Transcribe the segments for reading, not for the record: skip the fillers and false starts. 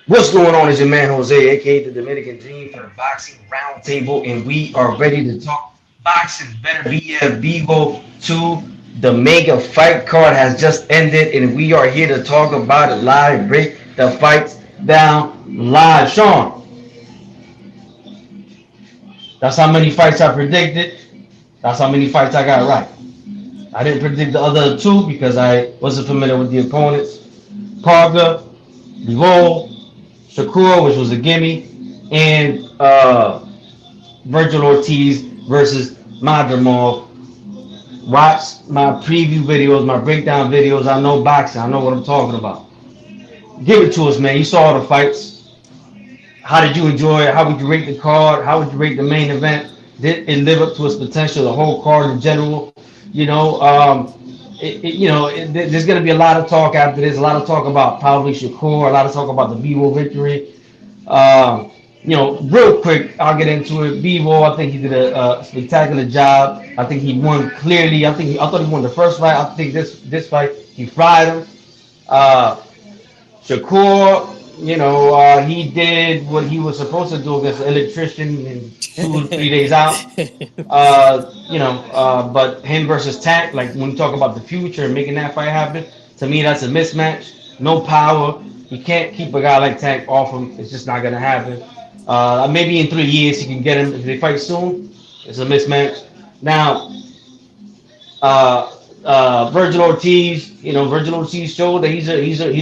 What's going on? Is your man Jose, aka the Dominican Dream, for the Boxing Roundtable, and we are ready to talk boxing. Better be a BIVOL 2. The mega fight card has just ended, and we are here to talk about it live. Break the fights down live. Sean, that's how many fights I predicted. That's how many fights I got right. I didn't predict the other two because I wasn't familiar with the opponents. Parga, BIVOL, Shakur, which was a gimme, and Virgil Ortiz versus Madrimov. Watch my preview videos, my breakdown videos. I know boxing. I know what I'm talking about. Give it to us, man. You saw all the fights. How did you enjoy it? How would you rate the card? How would you rate the main event? Did it live up to its potential? The whole card in general. You know, there's going to be a lot of talk after this. A lot of talk about probably Shakur. A lot of talk about the BIVOL victory. Um, real quick, I'll get into it. Bevo, I think he did a spectacular job. I think he won clearly. I thought he won the first fight. I think this fight he fried him. Uh, Shakur, he did what he was supposed to do against the electrician in 2 or 3 days out. But him versus Tank, like when you talk about the future and making that fight happen, to me that's a mismatch. No power. You can't keep a guy like Tank off him. It's just not gonna happen. Maybe in 3 years you can get him if they fight soon. It's a mismatch. Now, Virgil Ortiz, Virgil Ortiz showed that he's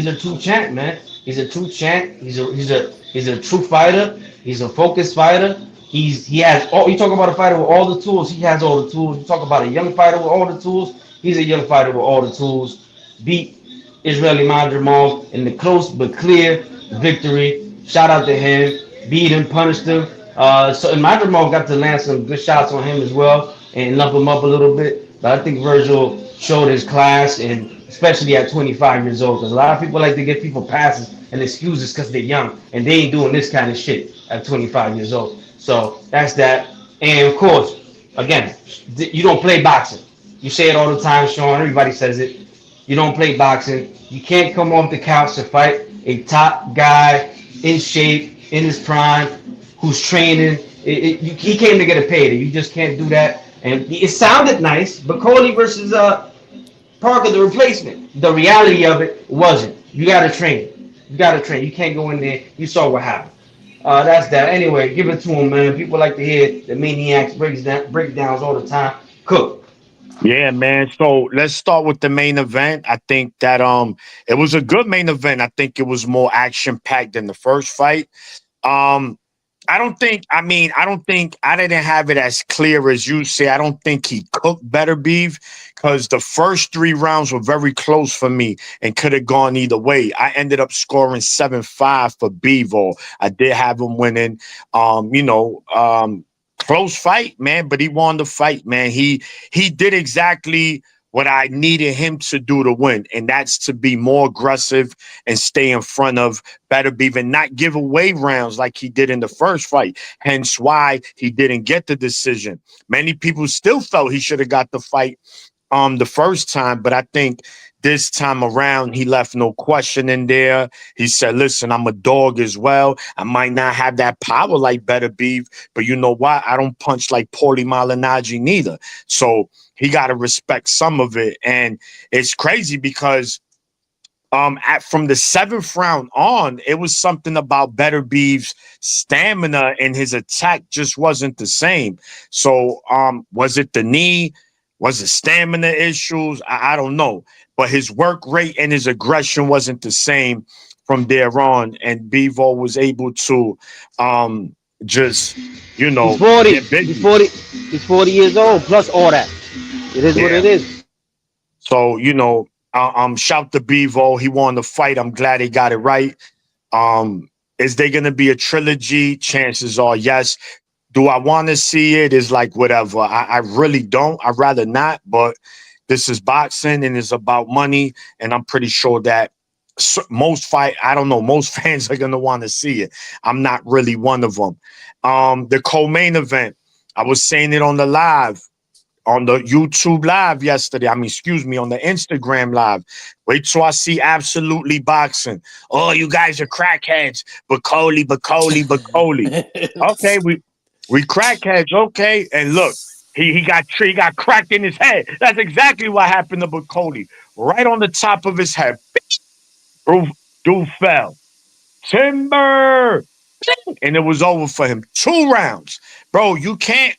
a true champ, man. He's a true champ. He's a true fighter. He's a focused fighter. He has all. You talk about a fighter with all the tools. He has all the tools. You talk about a young fighter with all the tools. He's a young fighter with all the tools. Beat Israeli Madrimov in the close but clear victory. Shout out to him. Beat him, punished him. And Madrimov got to land some good shots on him as well and lump him up a little bit. But I think Virgil showed his class, and especially at 25 years old, because a lot of people like to give people passes and excuses because they're young and they ain't doing this kind of shit at 25 years old. So that's that. And of course, again, you don't play boxing. You say it all the time, Sean. Everybody says it. You don't play boxing. You can't come off the couch to fight a top guy in shape, in his prime, who's training. He came to get a payday. You just can't do that. And it sounded nice, but Coley versus Parker, the replacement. The reality of it wasn't. You got to train. You got to train. You can't go in there. You saw what happened. That's that. Anyway, give it to him, man. People like to hear the maniacs breakdowns all the time. Cook. Yeah, man. So let's start with the main event. I think that it was a good main event. I think it was more action packed than the first fight. Um I don't think I didn't have it as clear as you say. I don't think he cooked better beef because the first 3 rounds were very close for me and could have gone either way. I ended up scoring 7-5 for Bevo. I did have him winning. Um, you know, um, Close fight, man, but he won the fight, man. He did exactly what I needed him to do to win, and that's to be more aggressive and stay in front of Better Beef and not give away rounds like he did in the first fight. Hence why he didn't get the decision. Many people still felt he should have got the fight the first time, but I think this time around he left no question in there. He said, listen, I'm a dog as well. I might not have that power like Better Beef, but you know what? I don't punch like Paulie Malignaggi neither. So he got to respect some of it. And it's crazy because from the 7th round on, it was something about Better Beef's stamina and his attack just wasn't the same. So was it the knee? Was it stamina issues? I don't know. But his work rate and his aggression wasn't the same from there on. And Bevo was able to just, He's 40. get He's busy. 40. He's 40 years old. Plus all that. It is what it Yeah. is. So, shout to Bevo. He won the fight. I'm glad he got it right. Um, is there gonna be a trilogy? Chances are yes. Do I want to see it? Is like whatever. I really don't. I'd rather not, but this is boxing and it's about money. And I'm pretty sure that I don't know, most fans are gonna want to see it. I'm not really one of them. The co-main event, I was saying it on the live. on the YouTube live yesterday. I mean, excuse me, on the Instagram live. Wait till I see Absolutely Boxing. Oh, you guys are crackheads. Bacoli. Okay, we crackheads. Okay, and look, he got cracked in his head. That's exactly what happened to Bacoli. Right on the top of his head. Dude, dude fell. Timber, and it was over for him. 2 rounds, bro. You can't.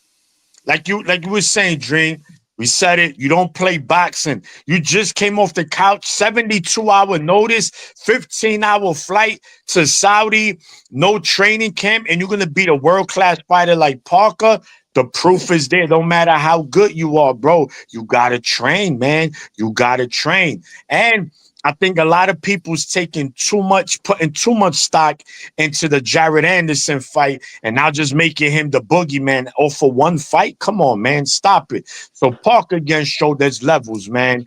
Like you were saying, Dream. We said it. You don't play boxing. You just came off the couch, 72-hour notice, 15-hour flight to Saudi, no training camp, and you're gonna beat a world-class fighter like Parker. The proof is there. No matter how good you are, bro, you gotta train, man. You gotta train. And I think a lot of people's putting too much stock into the Jared Anderson fight and now just making him the boogeyman for one fight. Come on, man, stop it. So Parker again showed there's levels, man.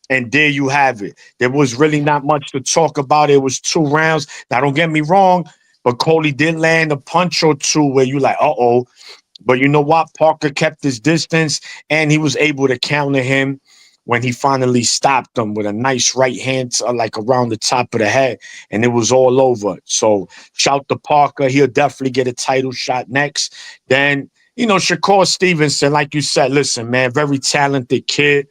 And there you have it. There was really not much to talk about. It was 2 rounds. Now, don't get me wrong, but Coley did land a punch or two where you like, uh-oh. But you know what? Parker kept his distance, and he was able to counter him when he finally stopped him with a nice right hand, like around the top of the head, and it was all over. So shout to Parker. He'll definitely get a title shot next. Then, Shakur Stevenson, like you said, listen, man, very talented kid.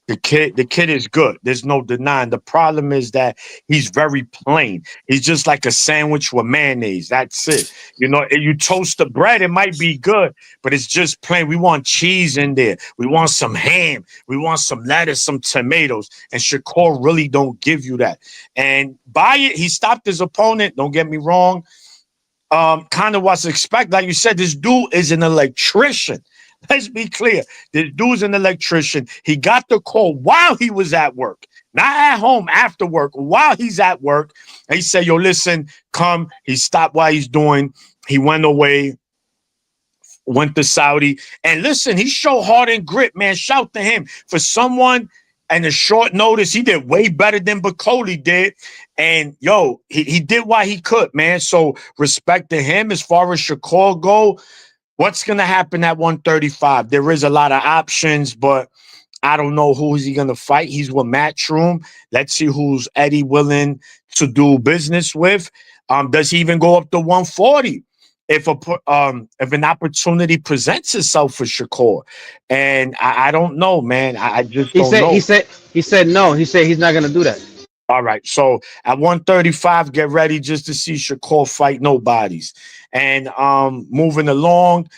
The kid is good. There's no denying. The problem is that he's very plain. He's just like a sandwich with mayonnaise. That's it. If you toast the bread, it might be good, but it's just plain. We want cheese in there. We want some ham. We want some lettuce, some tomatoes. And Shakur really don't give you that. And by it, he stopped his opponent. Don't get me wrong. Kind of what's expected. Like you said, this dude is an electrician. Let's be clear. This dude's an electrician. He got the call while he was at work, not at home after work, while he's at work. And he said, yo, listen, come. He stopped what he's doing. He went away, went to Saudi. And listen, he showed heart and grit, man. Shout to him. For someone and a short notice, he did way better than Bacoli did. And, yo, he did what he could, man. So respect to him. As far as Shakur go, what's going to happen at 135? There is a lot of options, but I don't know who is he going to fight. He's with Matchroom. Let's see who's Eddie willing to do business with. Does he even go up to 140 if an opportunity presents itself for Shakur? And I don't know, man. I just don't know. He said no. He said he's not going to do that. All right, so at 135, get ready just to see Shakur fight nobodies. And moving along,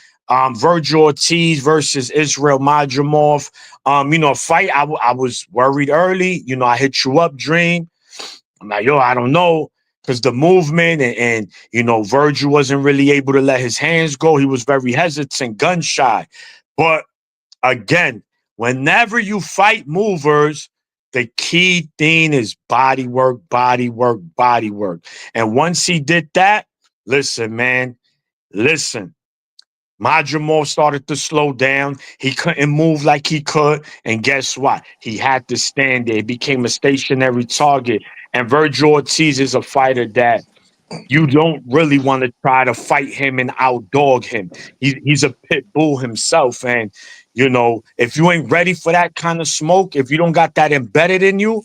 Virgil Ortiz versus Israel Madrimov. A fight I was worried early. I hit you up, Dream. I'm like, yo, I don't know. Because the movement and Virgil wasn't really able to let his hands go. He was very hesitant, gun shy. But again, whenever you fight movers, the key thing is body work. And once he did that, listen, man, Madrimov started to slow down. He couldn't move like he could. And guess what? He had to stand there. He became a stationary target. And Virgil Ortiz is a fighter that you don't really want to try to fight him and outdog him. He's a pit bull himself. And, if you ain't ready for that kind of smoke, if you don't got that embedded in you,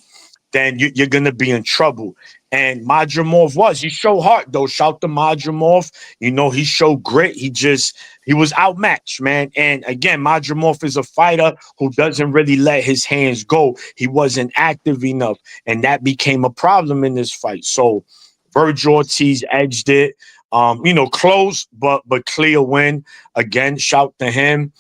then you're going to be in trouble. And Madrimov he showed heart, though. Shout to Madrimov. He showed grit. He was outmatched, man. And again, Madrimov is a fighter who doesn't really let his hands go. He wasn't active enough. And that became a problem in this fight. So Virgil Ortiz edged it. Close, but clear win. Again, shout to him.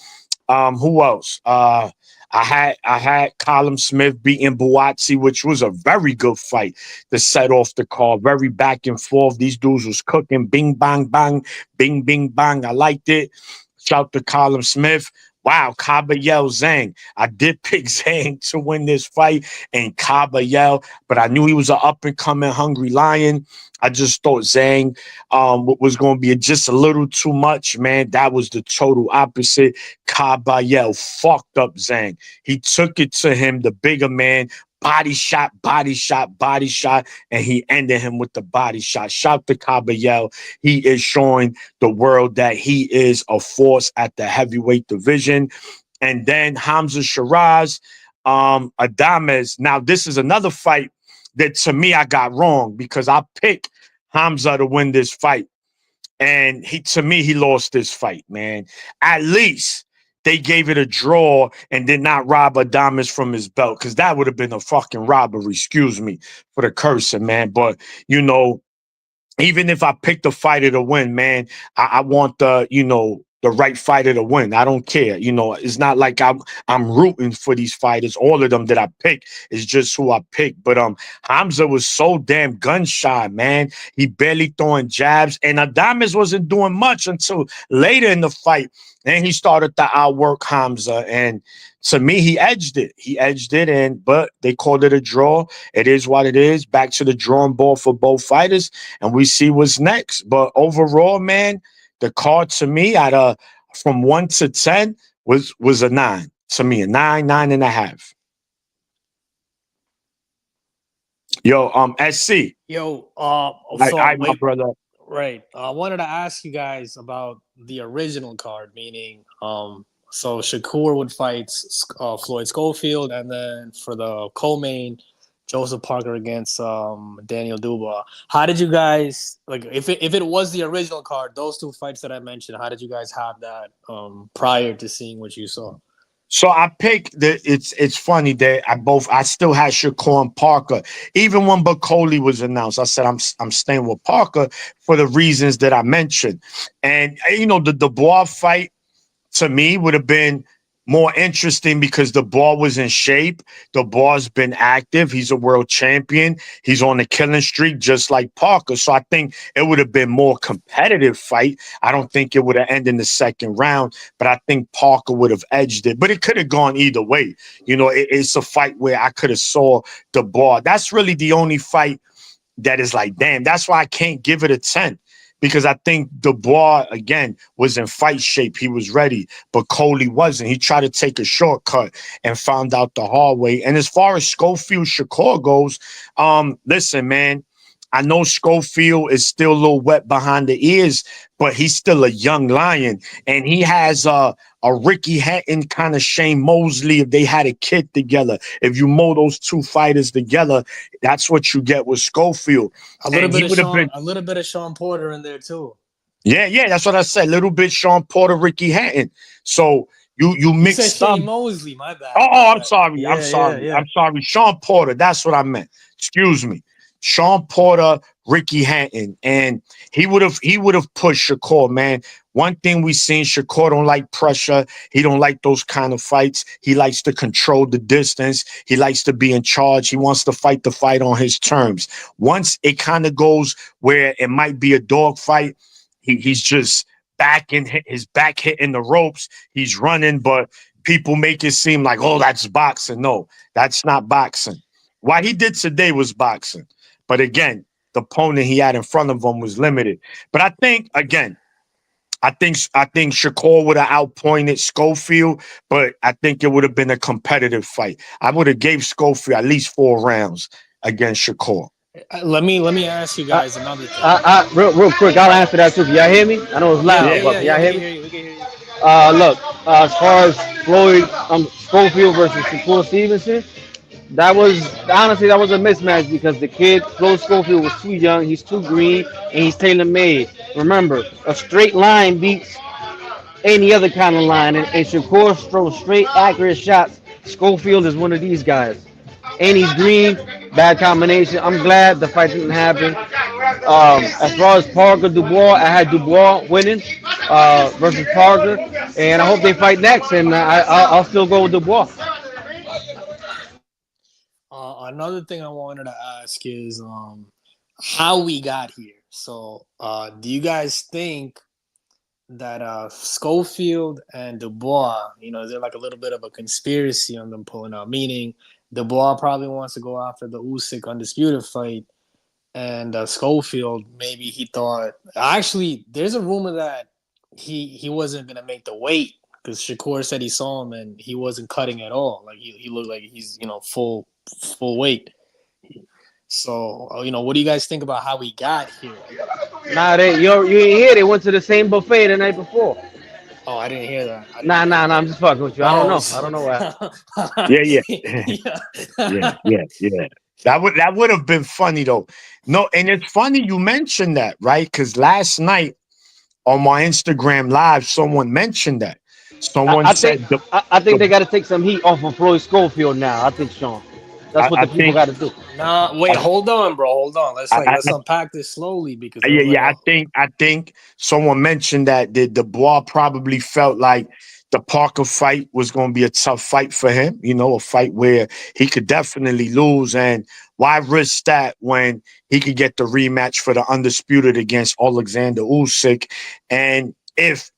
Who else? I had Callum Smith beating Buatsi, which was a very good fight to set off the card. Very back and forth. These dudes was cooking. Bing, bang, bang. Bing, bing, bang. I liked it. Shout to Callum Smith. Wow, Kabayel Zhang. I did pick Zhang to win this fight and Kabayel, but I knew he was an up-and-coming hungry lion. I just thought Zhang was going to be just a little too much, man. That was the total opposite. Kabayel fucked up Zhang. He took it to him, the bigger man, body shot, and he ended him with the body shot. Shout to Kabayel. He is showing the world that he is a force at the heavyweight division. and then Hamza Shiraz, Adames. Now, this is another fight that to me I got wrong because I picked Hamza to win this fight. And to me, he lost this fight, man. At least they gave it a draw and did not rob Adames from his belt, because that would have been a fucking robbery. Excuse me for the cursing, man. But, you know, even if I pick the fighter to win, man, I want the right fighter to win. I don't care. You know, it's not like I'm rooting for these fighters. All of them that I pick is just who I pick. But Hamza was so damn gun shy, man. He barely throwing jabs, and Adames wasn't doing much until later in the fight. Then he started to outwork Hamza, and to me, he edged it. But they called it a draw. It is what it is. Back to the drawing board for both fighters, and we see what's next. But overall, man, the card to me from 1 to 10 was a 9. To me, a 9.5. Yo, SC. Yo, My brother. right. I wanted to ask you guys about the original card, meaning so Shakur would fight Floyd Schofield, and then for the co-main, Joseph Parker against Daniel Dubois. How did you guys, like, if it was the original card, those two fights that I mentioned, how did you guys have that prior to seeing what you saw? So I picked it's funny that I still had Shakur and Parker. Even when Bacoli was announced, I said I'm staying with Parker for the reasons that I mentioned. And you know, the Dubois fight to me would have been more interesting because the ball was in shape. The ball's been active. He's a world champion. He's on the killing streak just like Parker. So I think it would have been more competitive fight. I don't think it would have ended in the second round, but I think Parker would have edged it. But it could have gone either way. You know, it's a fight where I could have saw the ball. That's really the only fight that is like, damn, that's why I can't give it a 10. Because I think Dubois, again, was in fight shape. He was ready, but Coley wasn't. He tried to take a shortcut and found out the hard way. And as far as Schofield Shakur goes, listen, man, I know Schofield is still a little wet behind the ears, but he's still a young lion. And he has a Ricky Hatton kind of Shane Mosley if they had a kid together. If you mold those two fighters together, that's what you get with Schofield. A little bit of Sean Porter in there too. Yeah, that's what I said. A little bit Sean Porter, Ricky Hatton. So you mixed up. Shane Mosley, my bad. I'm sorry. Yeah, I'm sorry. yeah. I'm sorry. Sean Porter. That's what I meant. Excuse me. Sean Porter, Ricky Hatton, and he would have pushed Shakur, man. One thing we seen, Shakur don't like pressure. He don't like those kind of fights. He likes to control the distance. He likes to be in charge. He wants to fight the fight on his terms. Once it kind of goes where it might be a dog fight, he's just his back hitting the ropes. He's running, but people make it seem like, oh, that's boxing. No, that's not boxing. What he did today was boxing. But again, the opponent he had in front of him was limited. But I think Shakur would have outpointed Schofield, but I think it would have been a competitive fight. I would have gave Schofield at least 4 rounds against Shakur. Let me ask you guys another thing. Real quick, I'll answer that too. Can y'all hear me? I know it's loud, but can y'all hear me? We can hear you. Look, as far as Floyd Schofield versus Shakur Stevenson, that was a mismatch because the kid Floyd Schofield was too young, he's too green, and he's tailor made. Remember, a straight line beats any other kind of line, and Shakur throws straight, accurate shots. Schofield is one of these guys, and he's green. Bad combination. I'm glad the fight didn't happen. As far as Parker Dubois, I had Dubois winning versus Parker, and I hope they fight next. And I'll still go with Dubois. Another thing I wanted to ask is how we got here. So, do you guys think that Schofield and Dubois, is there like a little bit of a conspiracy on them pulling out? Meaning, Dubois probably wants to go after the Usyk undisputed fight, and Schofield, maybe he thought. Actually, there's a rumor that he wasn't gonna make the weight because Shakur said he saw him and he wasn't cutting at all. Like he looked like he's full weight. So what do you guys think about how we got here? Nah, you ain't here. They went to the same buffet the night before. Oh, I didn't hear that. I didn't Nah, hear nah, that. nah. I'm just fucking with you. I don't Oh, know. I don't know what. Yeah, yeah. yeah. Yeah. That would have been funny though. No, and it's funny you mentioned that, right? Because last night on my Instagram live, someone mentioned that. I, Someone I think said I think the they got to take some heat off of Floyd Schofield now. I think Sean. That's what I the people think got to do. Nah, wait, hold on, bro. Hold on. Let's I, unpack this slowly because there yeah, was like yeah. a I think someone mentioned that the Dubois probably felt like the Parker fight was going to be a tough fight for him. You know, a fight where he could definitely lose, and why risk that when he could get the rematch for the undisputed against Alexander Usyk? And if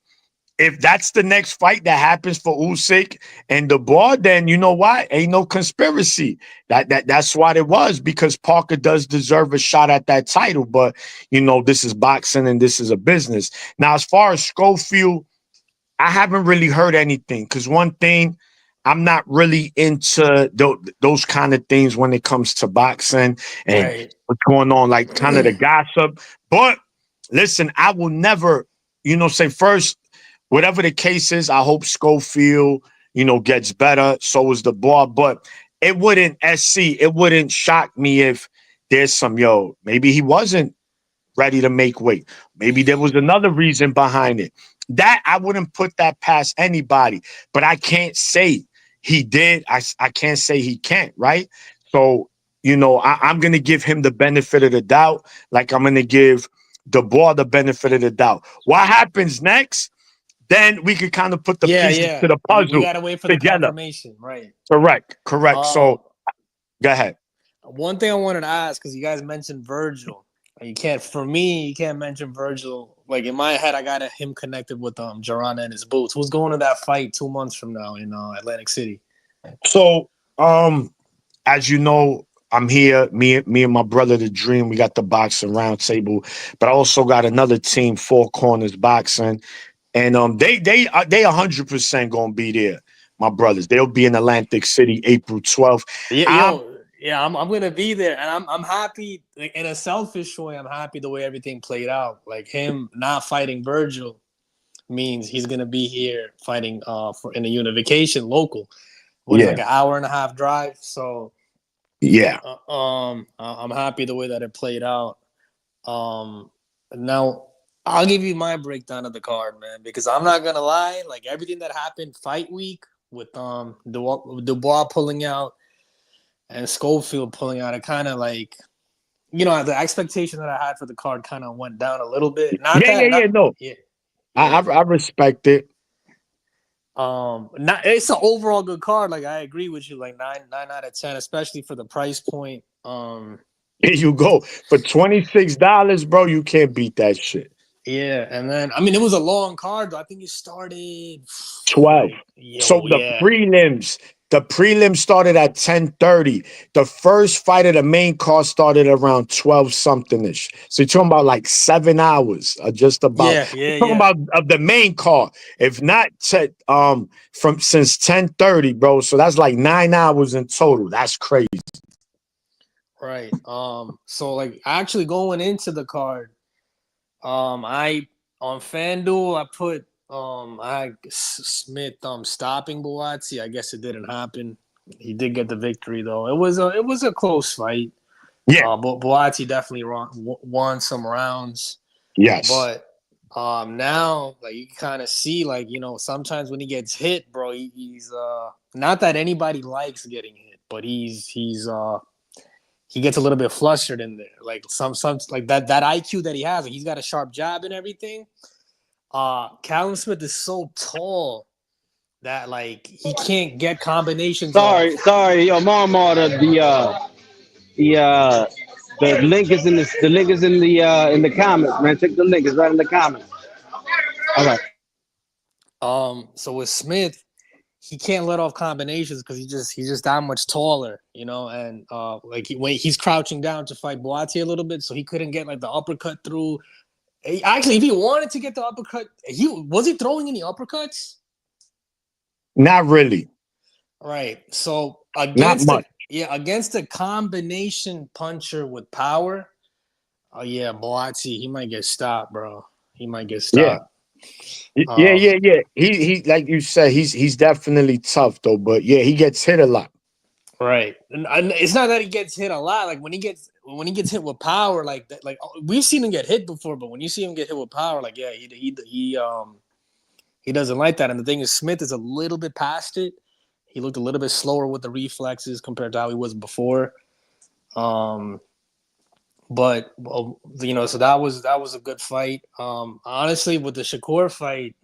that's the next fight that happens for Usyk and Dubois, then you know what? Ain't no conspiracy. That's what it was, because Parker does deserve a shot at that title. But you know, this is boxing and this is a business. Now, as far as Schofield, I haven't really heard anything, because one thing, I'm not really into those kind of things when it comes to boxing and right. what's going on, like kind of the gossip. But listen, I will never, say first, whatever the case is, I hope Schofield, gets better. So is the ball. But it wouldn't shock me if there's maybe he wasn't ready to make weight. Maybe there was another reason behind it. That I wouldn't put that past anybody, but I can't say he did. I can't say he can't, right? So, I'm going to give him the benefit of the doubt, like I'm going to give Dubois the benefit of the doubt. What happens next? Then we could kind of put the Yeah, pieces yeah. to the We puzzle gotta wait for the together. confirmation, right? Correct. Um, So go ahead. one thing I wanted to ask, because you guys mentioned Virgil. For me, you can't mention Virgil. Like in my head, I got him connected with Jarana and his boots. Who's going to that fight 2 months from now in Atlantic City? So, as you know, I'm here. Me and my brother, the Dream. We got the boxing round table, but I also got another team, Four Corners Boxing, and they 100% gonna be there. My brothers, they'll be in Atlantic City, April 12th. Yeah, I'm yeah, I'm gonna be there, and I'm happy. Like, in a selfish way, I'm happy the way everything played out. Like him not fighting Virgil means he's gonna be here fighting for in a unification local. What is yeah, like an hour and a half drive? So yeah, I'm happy the way that it played out. Now I'll give you my breakdown of the card, man, because I'm not gonna lie, like everything that happened fight week with Dubois pulling out and Schofield pulling out, it kind of like the expectation that I had for the card kind of went down a little bit. Not yeah, that, yeah, not yeah. No, yeah, I yeah. I, I respect it. Not it's an overall good card. Like I agree with you, like nine out of 10, especially for the price point. Here you go for $26, bro. You can't beat that shit. Yeah, and then I mean it was a long card. Though. I think it started 12. like So yeah. the prelims started at 10:30. The first fight of the main card started around 12 something ish. So you're talking about like 7 hours, just about. Yeah, yeah, You're talking yeah. about of the main card. If not from since 10:30, bro. So that's like 9 hours in total. That's crazy. Right. So like actually going into the card, I on FanDuel I put I had Smith stopping Buatsi. I guess it didn't happen. He did get the victory though. It was a close fight. Yeah. But Buatsi definitely won some rounds. Yes. But now like you kind of see like sometimes when he gets hit, bro, he's not that anybody likes getting hit, but he gets a little bit flustered in there. Like some like that IQ that he has, like he's got a sharp jab and everything. Callum Smith is so tall that like he can't get combinations off. Sorry, yo, Marmar, the the link is in the comments, man. Check the link. It's right in the comments. All right. So with Smith, he can't let off combinations because he's just that much taller, and like when he's crouching down to fight Boati a little bit, so he couldn't get like the uppercut through. Actually, if he wanted to get the uppercut, he throwing any uppercuts? Not really. Right. So Not much. against a combination puncher with power, oh yeah, Boati, he might get stopped, bro. He might get Yeah. stopped. Um, Yeah. He like you said, he's definitely tough though. But yeah, he gets hit a lot. right. And it's not that he gets hit a lot. Like when he gets hit with power, like that, like we've seen him get hit before, but when you see him get hit with power, like yeah, he doesn't like that. And the thing is, Smith is a little bit past it. He looked a little bit slower with the reflexes compared to how he was before. But you know, so that was a good fight. Honestly, with the Shakur fight,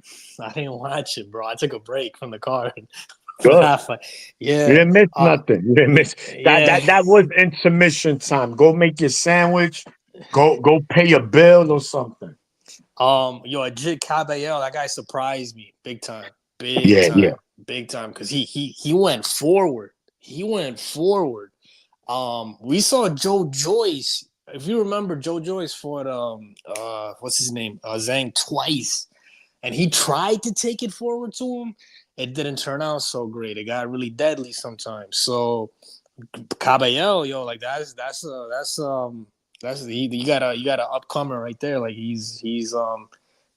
I didn't watch it, bro. I took a break from the card for Good. that fight. You Yeah, didn't miss nothing. You didn't miss that. yeah. That was intermission time. Go make your sandwich. Go pay a bill or something. Yo, Ajit Caballero, that guy surprised me big time, big Yeah, yeah. time, big time. Because he went forward. He went forward. We saw Joe Joyce. If you remember, Joe Joyce fought what's his name? Zhang twice, and he tried to take it forward to him. It didn't turn out so great. It got really deadly sometimes. So Caballero, yo, like you got an upcomer right there. Like he's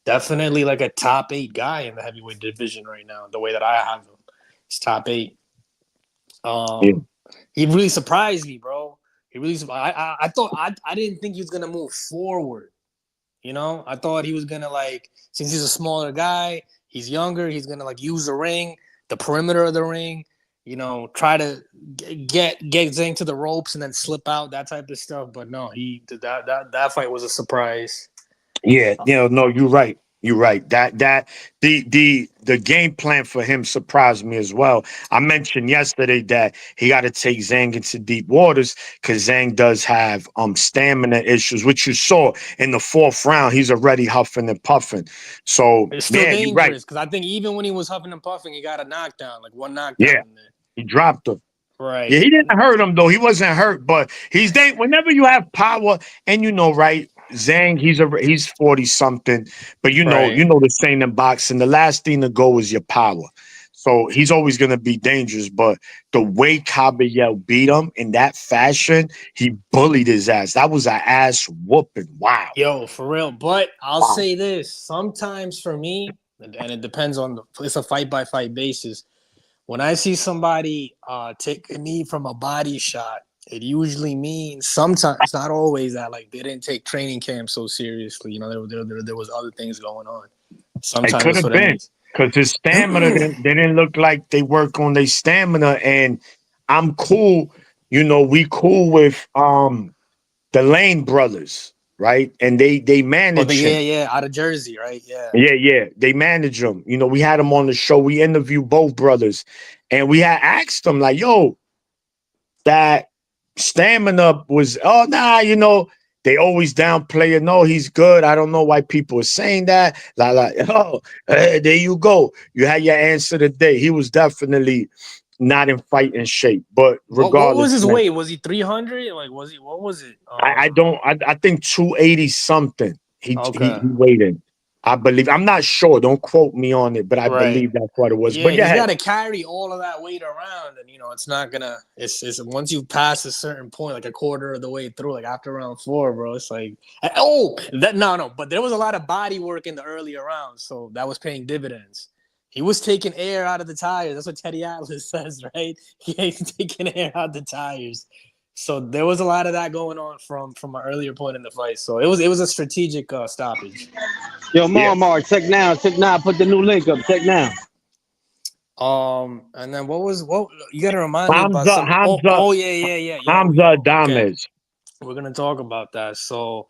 definitely like a top 8 guy in the heavyweight division right now. The way that I have him, he's top 8. Yeah. He really surprised me, bro. He really. I thought I didn't think he was gonna move forward. You know, I thought he was gonna like, since he's a smaller guy, he's younger. He's gonna like use the ring, the perimeter of the ring. You know, try to get Zhang to the ropes and then slip out, that type of stuff. But no, he did that fight was a surprise. Yeah, no, you're right. You're right. The game plan for him surprised me as well. I mentioned yesterday that he got to take Zhang into deep waters because Zhang does have stamina issues, which you saw in the 4th round. He's already huffing and puffing. So It's still yeah, you're right. dangerous because I think even when he was huffing and puffing, he got a knockdown, like one Yeah, knockdown in there. he dropped him. Yeah, Right. he didn't hurt him though. He wasn't hurt, but whenever you have power, and right, Zhang, he's 40 something, but Right. the saying in boxing, the last thing to go is your power. So he's always gonna be dangerous. But the way Caballero beat him in that fashion, he bullied his ass. That was an ass whooping. Wow. Yo, for real. But I'll Wow. say this: sometimes for me, and it depends on it's a fight by fight basis. When I see somebody take a knee from a body shot, it usually means sometimes, not always, that like they didn't take training camp so seriously. You know, there was other things going on. It Sometimes could that's have what it been means. because his stamina they didn't look like they work on their stamina. And I'm cool, we cool with the Lane brothers, right? And they Oh, manage him. yeah, out of Jersey, right? Yeah. Yeah, they manage him. We had him on the show. We interviewed both brothers, and we had asked them like, "Yo, that stamina was they always downplay it. No, he's good. I don't know why people are saying that. There you go. You had your answer today. He was definitely not in fighting shape. But What was regardless, his man, weight? Was he 300? Like, was he? What was it? I think 280 something. He Okay. weighed in. I believe. I'm not sure. Don't quote me on it, but I Right. believe that's what it was. Yeah, But he's yeah, got to carry all of that weight around, and it's not gonna. It's once you pass a certain point, like a quarter of the way through, like after round 4, bro. It's like, no, but there was a lot of body work in the earlier rounds, so that was paying dividends. He was taking air out of the tires. That's what Teddy Atlas says, right? He's taking air out the tires. So there was a lot of that going on from an earlier point in the fight. So it was a strategic stoppage. Yo, yeah. Mar, check now. Put the new link up. Check now. And then what you gotta remind me about Hamza, some Hamza, yeah. Hamza Okay. Adames. We're gonna talk about that. So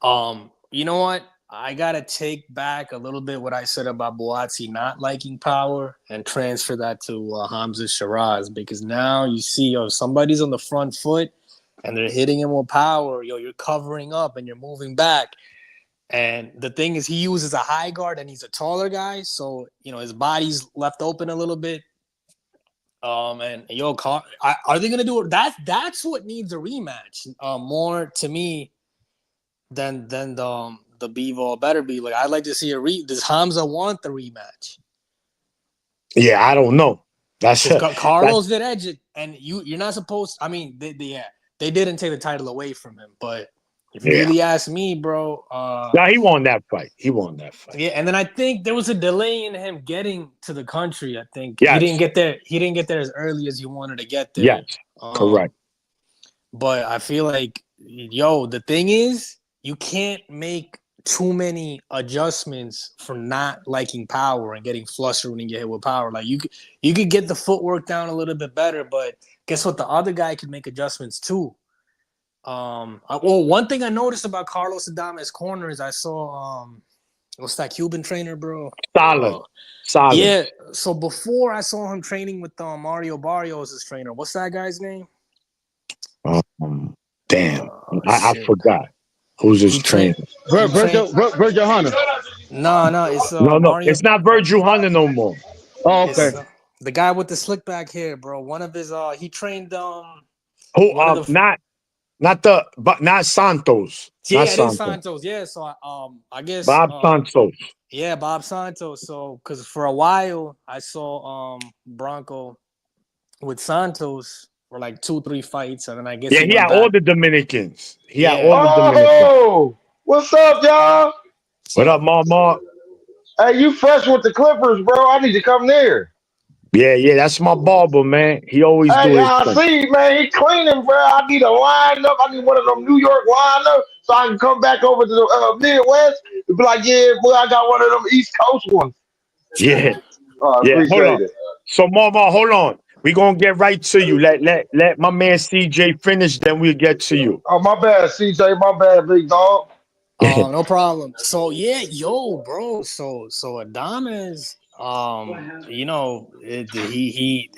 you know what? I gotta take back a little bit what I said about Boazzi not liking power and transfer that to Hamza Shiraz, because now you see, somebody's on the front foot and they're hitting him with power. You're covering up and you're moving back. And the thing is, he uses a high guard and he's a taller guy, so his body's left open a little bit. And are they gonna do it? That's what needs a rematch. More to me than the BIVOL better be. Like, I'd like to see does Hamza want the rematch? Yeah, I don't know. That's Because Carlos did edge it, and you're not supposed. I mean, they didn't take the title away from him, but If you really ask me, bro. Yeah, he won that fight. He won that fight. Yeah, and then I think there was a delay in him getting to the country. I think he Yes. didn't get there. He didn't get there as early as he wanted to get there. Yes, correct. But I feel like, the thing is, you can't make too many adjustments for not liking power and getting flustered when you get hit with power. Like you could get the footwork down a little bit better, but guess what? The other guy could make adjustments too. One thing I noticed about Carlos Adames' corner is I saw what's that Cuban trainer, bro? Solid. Yeah. So before I saw him training with Mario Barrios as trainer. What's that guy's name? Damn, I forgot. Who's his trainer? Virgil Hunter. No, it's no, Mario. It's not Virgil Hunter no more. Oh, okay. The guy with the slick back hair, bro. One of his he trained not Santos. Yeah, not it is Santos. Yeah, so I guess Bob Santos. Yeah, Bob Santos. So because for a while I saw Bronco with Santos for like 2-3 fights, and then I guess he had all the Dominicans. What's up, y'all? What up, Mama? Hey, you fresh with the Clippers, bro? I need to come there. Yeah, that's my barber, man. He always do his I see, man. He cleaning, bro. I need a lineup. I need one of them New York lineups so I can come back over to the Midwest and be like, yeah, boy, I got one of them East Coast ones. Yeah. I appreciate it. So, Mama, hold on. We gonna get right to you. Let my man CJ finish, then we'll get to you. Oh, my bad, CJ. My bad, big dog. No problem. So bro. So Adames,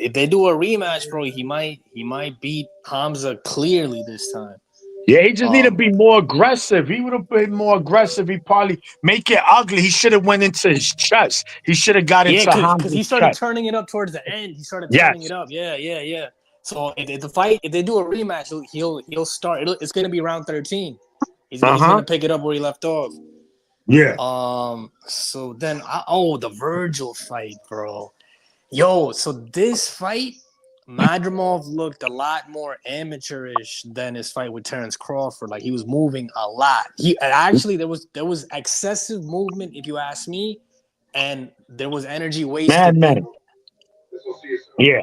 if they do a rematch, bro, he might beat Hamza clearly this time. Yeah, he just need to be more aggressive. He would have been more aggressive. He probably make it ugly. He should have went into his chest. He should have got into Hamza's because he started turning it up towards the end. He started turning it up. Yeah. So if they do a rematch, he'll start. It's gonna be round 13. He's gonna pick it up where he left off. Yeah. So then, the Virgil fight, bro. So this fight, Madrimov looked a lot more amateurish than his fight with Terence Crawford. Like he was moving a lot. There was excessive movement, if you ask me, and there was energy wasted. Man. Yeah.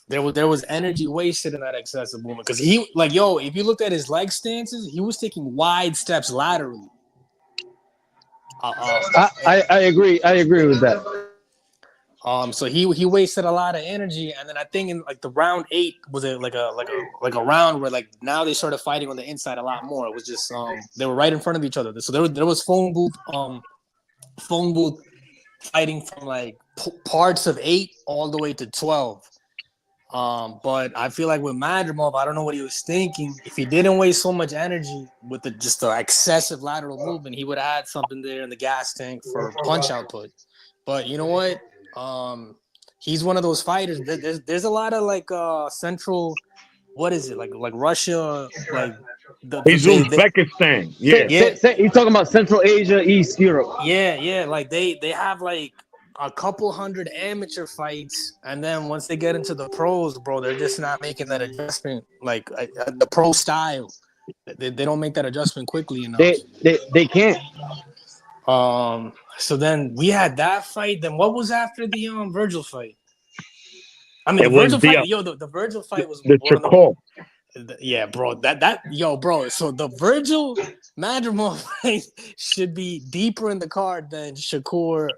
There was energy wasted in that excessive movement because if you looked at his leg stances, he was taking wide steps laterally. I agree. I agree with that. So he wasted a lot of energy, and then I think in like the round 8 was like a round where like now they started fighting on the inside a lot more. It was just they were right in front of each other. So there was phone booth fighting from like parts of 8 all the way to 12. But I feel like with Madrimov, I don't know what he was thinking. If he didn't waste so much energy with the excessive lateral movement, he would have had something there in the gas tank for punch output. But you know what? He's one of those fighters. There's a lot of like central, what is it like Russia, like Uzbekistan. He's talking about Central Asia, East Europe. Yeah. Like they have like a couple hundred amateur fights, and then once they get into the pros, bro, they're just not making that adjustment like the pro style. They don't make that adjustment quickly enough. They can't. So then we had that fight. Then what was after the Virgil fight? I mean, the Virgil fight was the Shakur. Yeah, bro. Bro. So the Virgil Madrimov fight should be deeper in the card than Shakur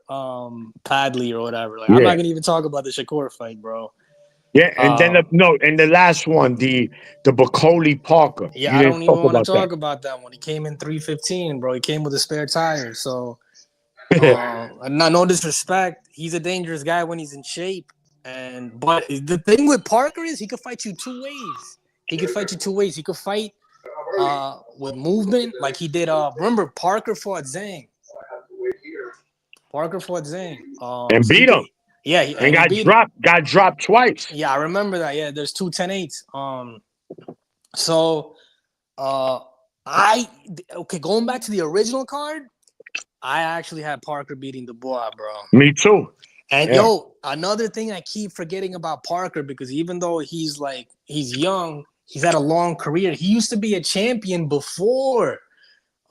Padley or whatever. Like I'm not gonna even talk about the Shakur fight, bro. Yeah, and then the last one, the Bacoli Parker. Yeah, I don't even want to talk about that one. He came in 315, bro. He came with a spare tire. So no disrespect. He's a dangerous guy when he's in shape. But the thing with Parker is he could fight you two ways. He could fight with movement like he did. Remember, Parker fought Zhang. And beat him. Yeah, and got dropped twice. Yeah, I remember that. Yeah, there's 2 10-8s. Going back to the original card, I actually had Parker beating Dubois, bro. Me too. And another thing I keep forgetting about Parker, because even though he's young, he's had a long career. He used to be a champion before.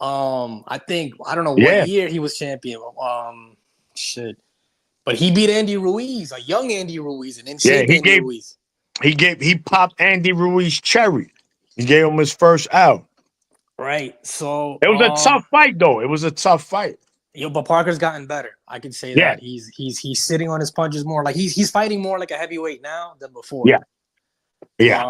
I think I don't know what Yeah. year he was champion. Shit. But he beat Andy Ruiz, a young Andy Ruiz, an in shape Andy Ruiz. He popped Andy Ruiz cherry. He gave him his first out. Right. So It was a tough fight, though. It was a tough fight. But Parker's gotten better. I can say Yeah. that. He's sitting on his punches more. Like he's fighting more like a heavyweight now than before. Yeah. Yeah.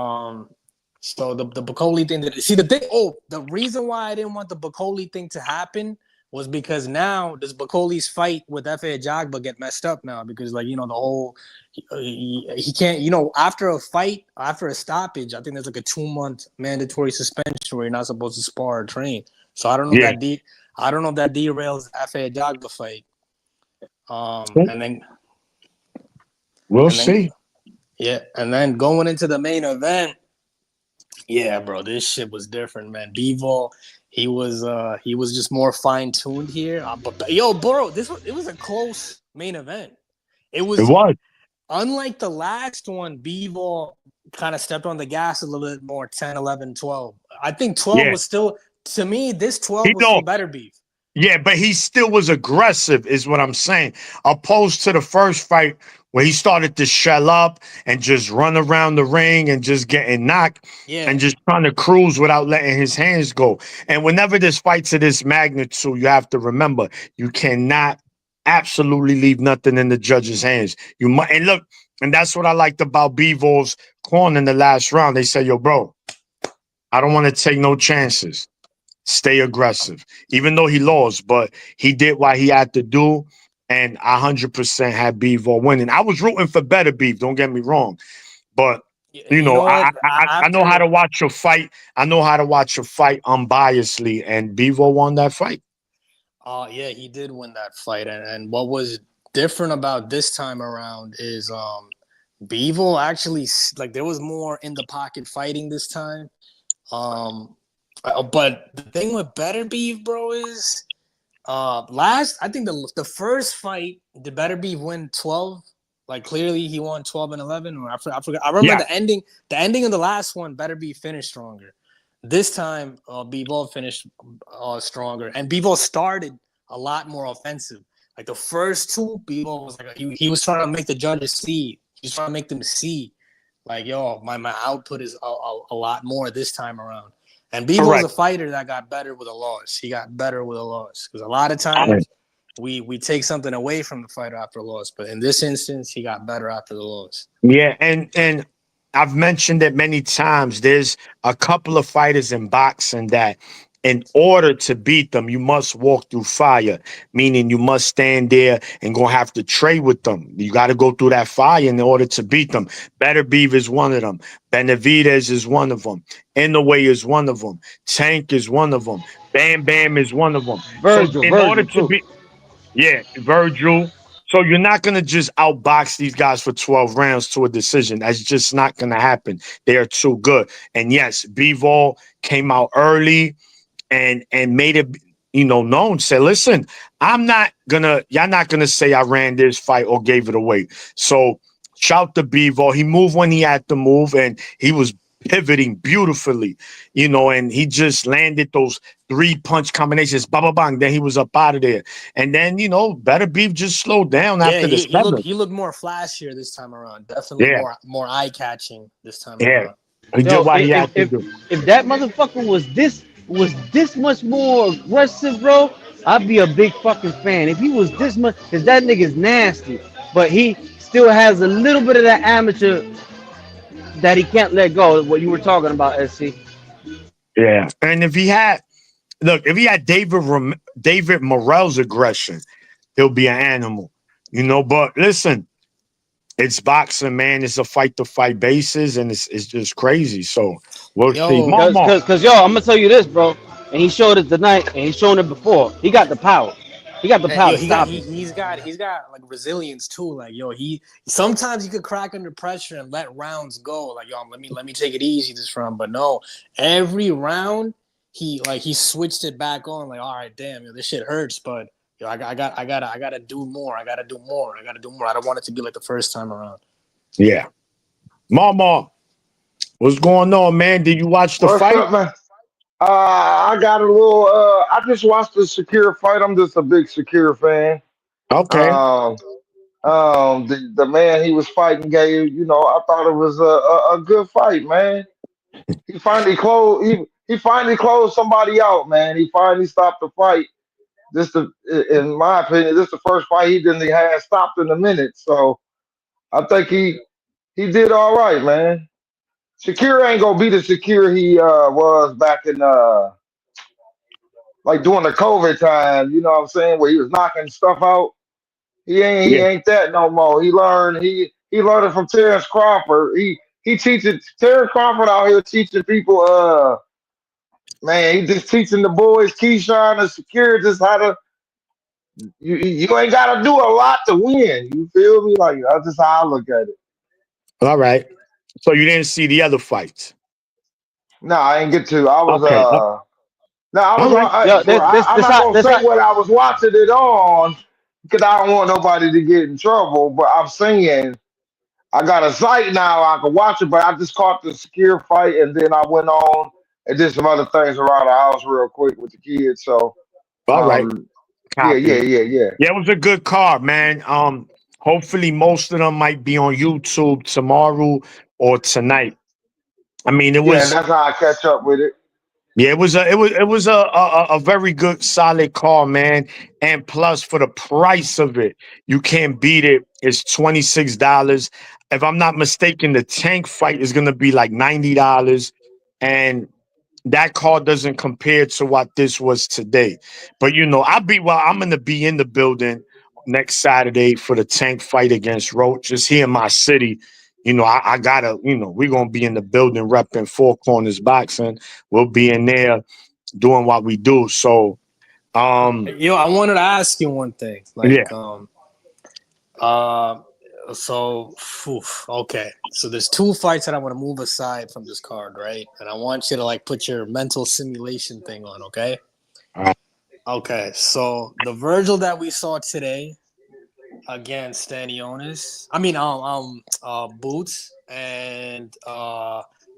So the Bacoli thing the reason why I didn't want the Bacoli thing to happen was because now does Bacoli's fight with F.A. Ajagba get messed up now? Because the whole he can't, after a fight, after a stoppage, I think there's like a 2-month mandatory suspension where you're not supposed to spar or train. So I don't know if that derails F.A. Ajagba fight. And then we'll see. Yeah, and then going into the main event, yeah, bro, this shit was different, man. BIVOL, he was just more fine-tuned here. But bro, it was a close main event. It was unlike the last one. BIVOL kind of stepped on the gas a little bit more, 10, 11, 12. I think 12 was still, to me, this 12 was still BETERBIEV. Yeah, but he still was aggressive, is what I'm saying. Opposed to the first fight where he started to shell up and just run around the ring and just getting knocked and just trying to cruise without letting his hands go. And whenever there's fights of this magnitude, you have to remember, you cannot absolutely leave nothing in the judge's hands. You might, and look, and that's what I liked about BIVOL's corner in the last round. They said, yo, bro, I don't want to take no chances. Stay aggressive, even though he lost, but he did what he had to do, and 100% had BIVOL winning. I was rooting for BETERBIEV, don't get me wrong, but I know how to watch a fight. I know how to watch a fight unbiasedly, and BIVOL won that fight. Yeah, he did win that fight, and what was different about this time around is BIVOL actually, like, there was more in the pocket fighting this time. But the thing with BETERBIEV, bro, is I think the first fight, did BETERBIEV win 12? Like, clearly he won 12 and 11, or I forgot. I remember the ending of the last one, BETERBIEV finished stronger. This time, BIVOL finished stronger, and BIVOL started a lot more offensive. Like the first two, BIVOL was like he was trying to make the judges see. He was trying to make them see, like, yo, my output is a lot more this time around. And BIVOL's a fighter that got better with a loss. He got better with a loss. Because a lot of times we take something away from the fighter after a loss. But in this instance, he got better after the loss. Yeah, and I've mentioned it many times. There's a couple of fighters in boxing that in order to beat them, you must walk through fire, meaning you must stand there and gonna have to trade with them. You got to go through that fire in order to beat them. BETERBIEV is one of them. Benavidez is one of them. Inoue is one of them. Tank is one of them. Bam Bam is one of them. Virgil, Virgil. So you're not going to just outbox these guys for 12 rounds to a decision. That's just not going to happen. They are too good. And yes, BIVOL came out early and made it, known. Say, listen, y'all not gonna say I ran this fight or gave it away. So shout to BIVOL. He moved when he had to move, and he was pivoting beautifully, and he just landed those 3-punch combinations, bang, then he was up out of there. And then, BETERBIEV just slowed down after the seventh. He looked more flashier this time around. Definitely more eye-catching this time around. He did what he had to do. If that motherfucker was this much more aggressive, bro, I'd be a big fucking fan. If he was this much, because that nigga's nasty, but he still has a little bit of that amateur that he can't let go. What you were talking about, SC. Yeah, and if he had David Morrell's aggression, he'll be an animal, But listen, it's boxing, man. It's a fight-to-fight basis, and it's just crazy. So we'll see. Because I'm gonna tell you this, bro. And he showed it tonight, and he's shown it before. He got the power. He got the power. He's got like resilience too. Like, he sometimes he could crack under pressure and let rounds go. Like, let me take it easy this round. But no, every round he switched it back on. Like, all right, damn, this shit hurts, but I gotta do more. I gotta do more. I don't want it to be like the first time around. Yeah, Mama. What's going on, man? Did you watch the What's fight? up, man? I got a little. I just watched the Secure fight. I'm just a big Secure fan. Okay. Um, the man he was fighting gave. I thought it was a good fight, man. He finally closed. He finally closed somebody out, man. He finally stopped the fight. In my opinion, this is the first fight he didn't have stopped in a minute. So I think he did all right, man. Shakir ain't gonna be the Shakir he was back in like during the COVID time. You know what I'm saying? Where he was knocking stuff out. He Yeah. ain't that no more. He learned it from Terrence Crawford. He teaches Terrence Crawford out here teaching people. Man, he just teaching the boys Keyshawn and Shakir just how to. You ain't got to do a lot to win. You feel me? Like that's just how I look at it. All right. So you didn't see the other fights? No, I ain't get to. I was Okay. no, I was All right. Yo, bro. I'm this not hot, gonna this say hot. what I was watching it on because I don't want nobody to get in trouble. But I'm saying I got a site now I can watch it. But I just caught the Secure fight and then I went on and did some other things around the house real quick with the kids. So All right. um, yeah, Copy. yeah, yeah, yeah, Yeah, it was a good card, man. Hopefully most of them might be on YouTube tomorrow or tonight. I mean, it yeah. And was that's how I catch up with it. yeah, it was a very good solid call, man. And plus for the price of it, you can't beat it. It's $26. If I'm not mistaken, the tank fight is gonna be like $90. And that card doesn't compare to what this was today. But I'm gonna be in the building next Saturday for the tank fight against Roach, just here in my city. I gotta, we're gonna be in the building repping Four Corners Boxing. We'll be in there doing what we do. So Yo, I wanted to ask you one thing. yeah. Uh, okay. So there's two fights that I want to move aside from this card, right? And I want you to like put your mental simulation thing on, okay? All right. Okay. So the Virgil that we saw today against Stanionis, Boots, and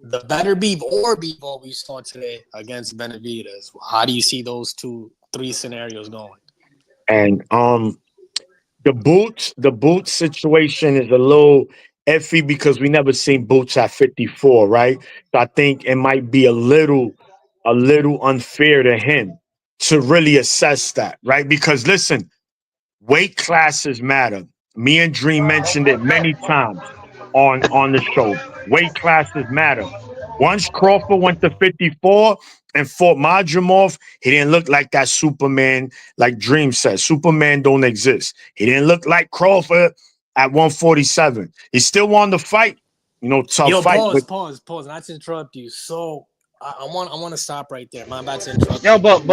the Better Beef or BIVOL we saw today against Benavides. How do you see those three scenarios going? And the boots situation is a little iffy because we never seen boots at 54, right? So I think it might be a little unfair to him to really assess that, right? Because listen, weight classes matter. Me and Dream mentioned it many times on the show. Weight classes matter. Once Crawford went to 54 and fought Madrimov, he didn't look like that Superman, like Dream said. Superman don't exist. He didn't look like Crawford at 147. He still won the fight, tough Yo, fight. But pause. Not to interrupt you. So I want to stop right there. I'm about to interrupt Yo, you. but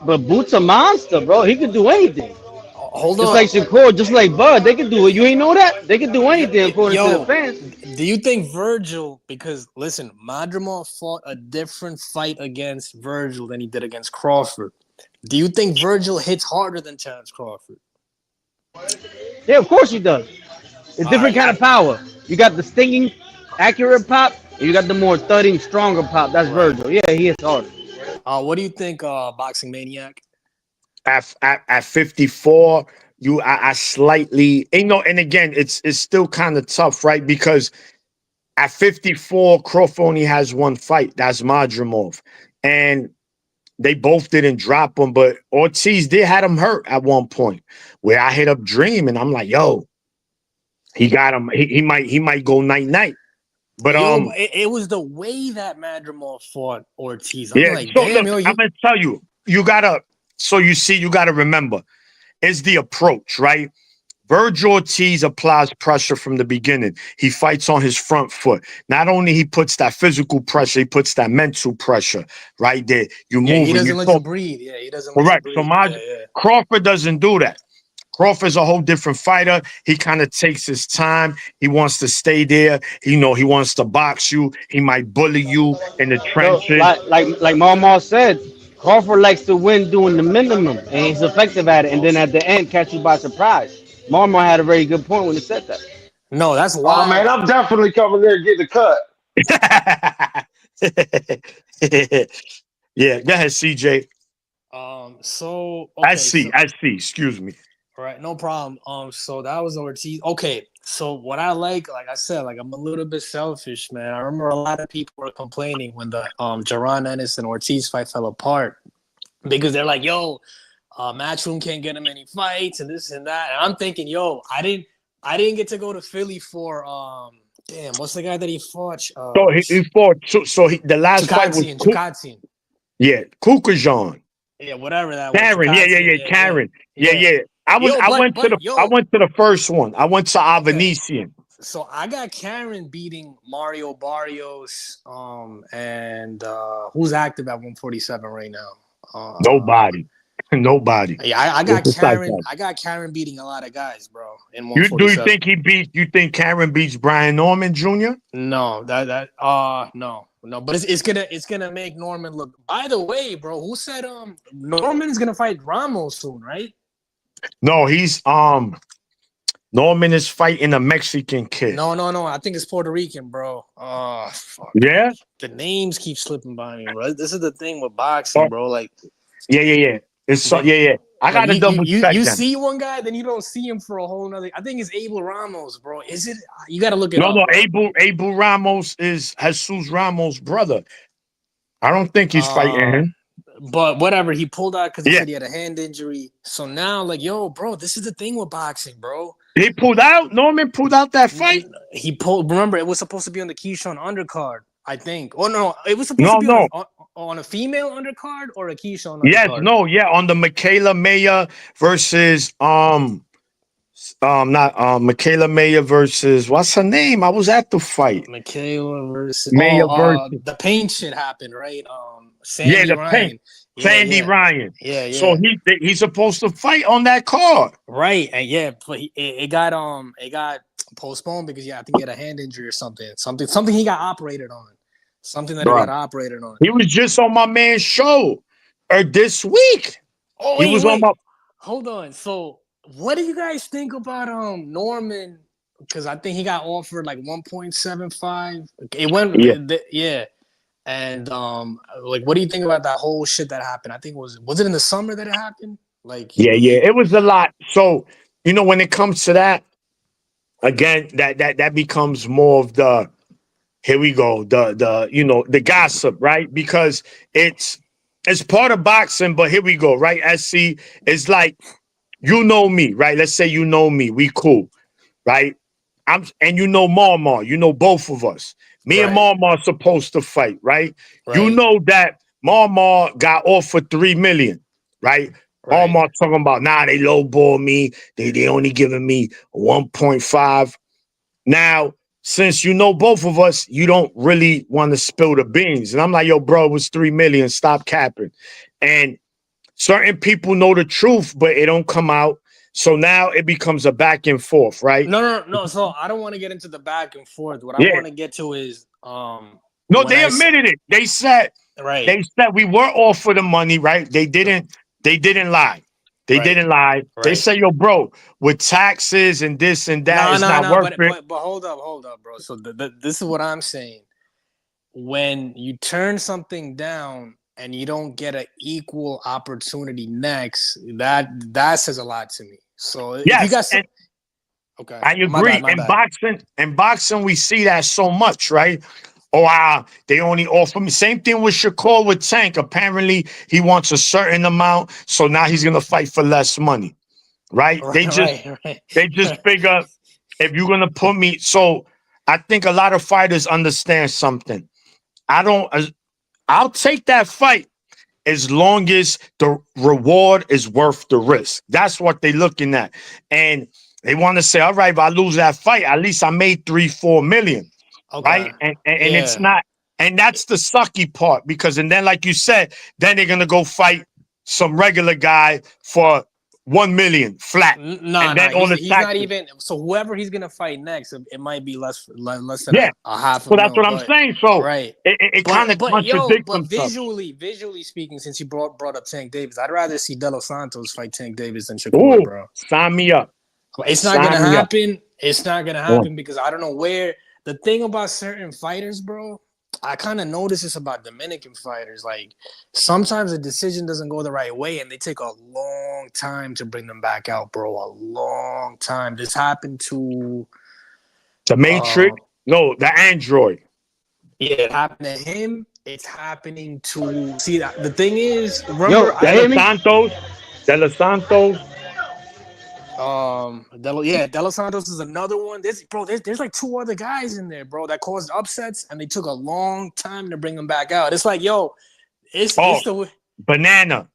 but Boots a monster, bro. He could do anything. Hold Just on. like Shakur, just like Bud, they could do it. You ain't know that? They could do anything according to the Yo, fans. do you think Virgil? Because listen, Madrimov fought a different fight against Virgil than he did against Crawford. Do you think Virgil hits harder than Terrence Crawford? Yeah, of course he does. A All different right. kind of power. You got the stinging, accurate pop, and you got the more thudding, stronger pop. That's Right. Virgil. Yeah, he is harder. What do you think, Boxing Maniac? at 54, I slightly, and again, it's still kind of tough, right? Because at 54, Crawford only has one fight. That's Madrimov. And they both didn't drop him, but Ortiz did had him hurt at one point where I hit up Dream and I'm like, yo, he got him. He might go night night. But Yo, it was the way that Madrimov fought Ortiz. I'm yeah. like, So damn, look, yo, I'm gonna tell you, you gotta remember, it's the approach, right? Virgil Ortiz applies pressure from the beginning. He fights on his front foot. Not only he puts that physical pressure, he puts that mental pressure right there. You yeah, move he and doesn't you let you talk. breathe. Yeah, he doesn't let you Correct. So breathe. my Yeah. Crawford doesn't do that. Crawford's a whole different fighter. He kind of takes his time. He wants to stay there. He wants to box you. He might bully you in the So, trenches. like Mama said, Crawford likes to win doing the minimum, and he's effective at it. And then at the end, catch you by surprise. Mama had a very good point when he said that. No, that's Oh man, wild. I'm definitely coming there to get the cut. Yeah, go ahead, CJ. So I okay, see. so I see. Excuse me. right, no problem. So that was Ortiz. Okay, so what I like I said, like I'm a little bit selfish, man. I remember a lot of people were complaining when the Jaron Ennis and Ortiz fight fell apart because they're like, yo, Matchroom can't get him any fights and this and that. And I'm thinking, yo, I didn't get to go to Philly for damn, what's the guy that he fought? So he fought. The last fight was Chukatsian. yeah, Kukajan. Yeah, whatever that was. Karen. Chukatsian, Yeah. Karen. yeah. Yeah. Yo, I went to I yo, went to the first one. I went to okay. Avenisian. So I got Karen beating Mario Barrios, and who's active at 147 right now? Nobody. Nobody. Yeah, I What's got the fight Karen. card? I got Karen beating a lot of guys, bro. In You do you 147. think you think Karen beats Brian Norman Jr.? No, no. But it's gonna make Norman look. By the way, bro, who said Norman's gonna fight Ramos soon, right? No, he's Norman is fighting a Mexican kid. No. I think it's Puerto Rican, bro. Oh, fuck. Yeah? The names keep slipping by me, bro. This is the thing with boxing, bro. Like, Yeah. It's so yeah. I like gotta double check you them. see one guy, then you don't see him for a whole nother. I think it's Abel Ramos, bro. Is it? You gotta look it up. No, Bro. Abel Ramos is Jesus Ramos' brother. I don't think he's fighting him. But whatever, he pulled out because he Yeah. said he had a hand injury. So now, like, yo, bro, this is the thing with boxing, bro. He pulled out. Norman pulled out that fight. He pulled. Remember, it was supposed to be on the Keyshawn undercard, I think. Oh no, it was supposed to be on a female undercard or a Keyshawn undercard. Yes, on the Michaela Mayer versus not Michaela Mayer versus what's her name? I was at the fight. Michaela versus Mayer versus the paint shit happened, right? Sandy Ryan. Paint. Sandy Ryan. Yeah. So he's supposed to fight on that card. Right. And but it got postponed because I think he had a hand injury or something. Something he got operated on. Something that he got operated on. He was just on my man's show this week. Oh, he was on my hold on. So what do you guys think about Norman? Because I think he got offered like 1.75. It went And like, what do you think about that whole shit that happened? I think was it in the summer that it happened? Like, it was a lot. So when it comes to that, again, that becomes more of the here we go, the gossip, right? Because it's part of boxing, but here we go, right? SC, it's like me, right? Let's say me, we cool, right? And Marmar, both of us. Me and Marmar are supposed to fight, right? You know that Marmar got offered $3 million, right? Marmar talking about, they lowball me. They only giving me 1.5. Now, since both of us, you don't really want to spill the beans. And I'm like, yo, bro, it was $3 million. Stop capping. And certain people know the truth, but it don't come out. So now it becomes a back and forth, right? No. So I don't want to get into the back and forth. What I want to get to is they admitted it. They said we were offered the money, right? They didn't lie. They didn't lie. They say, yo, bro, with taxes and this and that, it's not worth it. But hold up, bro. So this is what I'm saying. When you turn something down and you don't get an equal opportunity next, that says a lot to me. So if you got okay, I agree. In boxing, we see that so much, right? They only offer me. Same thing with Shakur with Tank. Apparently, he wants a certain amount, so now he's gonna fight for less money, right? They just figure if you're gonna put me. So I think a lot of fighters understand something. I'll take that fight as long as the reward is worth the risk. That's what they're looking at. And they want to say, all right, if I lose that fight, at least I made $3-4 million. Okay. Right? And it's not, and that's the sucky part because, and then like you said, then they're going to go fight some regular guy for $1 million flat. He's not even. So whoever he's gonna fight next, it might be less than a half. So that's what I'm saying. So it kind of contradicts but visually speaking, since you brought up Tank Davis, I'd rather see De Los Santos fight Tank Davis than Shakur, bro. Sign me up. It's not gonna happen. It's not gonna happen because I don't know where. The thing about certain fighters, bro, I kind of notice this about Dominican fighters. Like sometimes a decision doesn't go the right way, and they take a long time to bring them back out, bro. A long time. This happened to The Matrix. No, the Android. yeah, it happened to him. It's happening to see that. The thing is, Yo, remember, De Los Santos. De Los Santos. De Los Santos is another one. There's like two other guys in there, bro, that caused upsets, and they took a long time to bring them back out. It's like, yo, it's the Banana.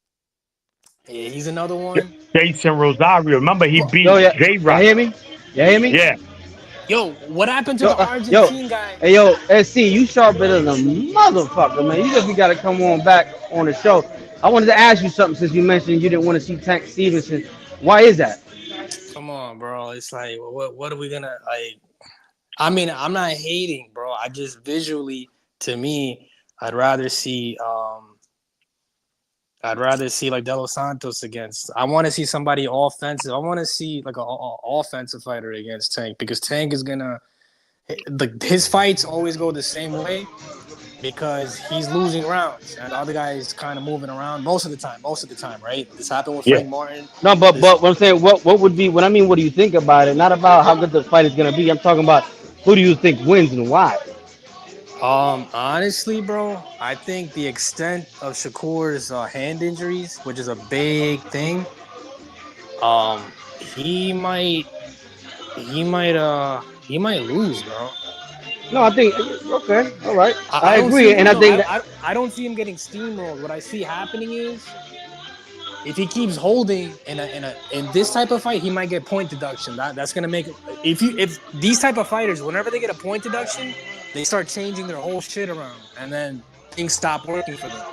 Yeah, he's another one. Jason Rosario. Remember, he beat J-Rock. You hear me? You hear me? Yeah. Yo, what happened to the Argentine guy? Hey, yo, SC, you sharper than a motherfucker, man. You just got to come on back on the show. I wanted to ask you something since you mentioned you didn't want to see Tank Stevenson. Why is that? Come on, bro. It's like, what are we gonna like? I mean, I'm not hating, bro. I just visually, to me, I'd rather see like De Los Santos against. I want to see somebody offensive. I want to see like a offensive fighter against Tank because Tank is gonna. His fights always go the same way because he's losing rounds and the other guy is kind of moving around most of the time, right? This happened with Frank Martin. No, but what I'm saying, what would be? What I mean, what do you think about it? Not about how good the fight is gonna be. I'm talking about who do you think wins and why. Honestly, bro, I think the extent of Shakur's hand injuries, which is a big thing, he might lose, bro. No, I think okay, all right. I agree, and I think that I don't see him getting steamrolled. What I see happening is if he keeps holding in this type of fight, he might get point deduction. That's gonna make it. If these type of fighters, whenever they get a point deduction, they start changing their whole shit around, and then things stop working for them.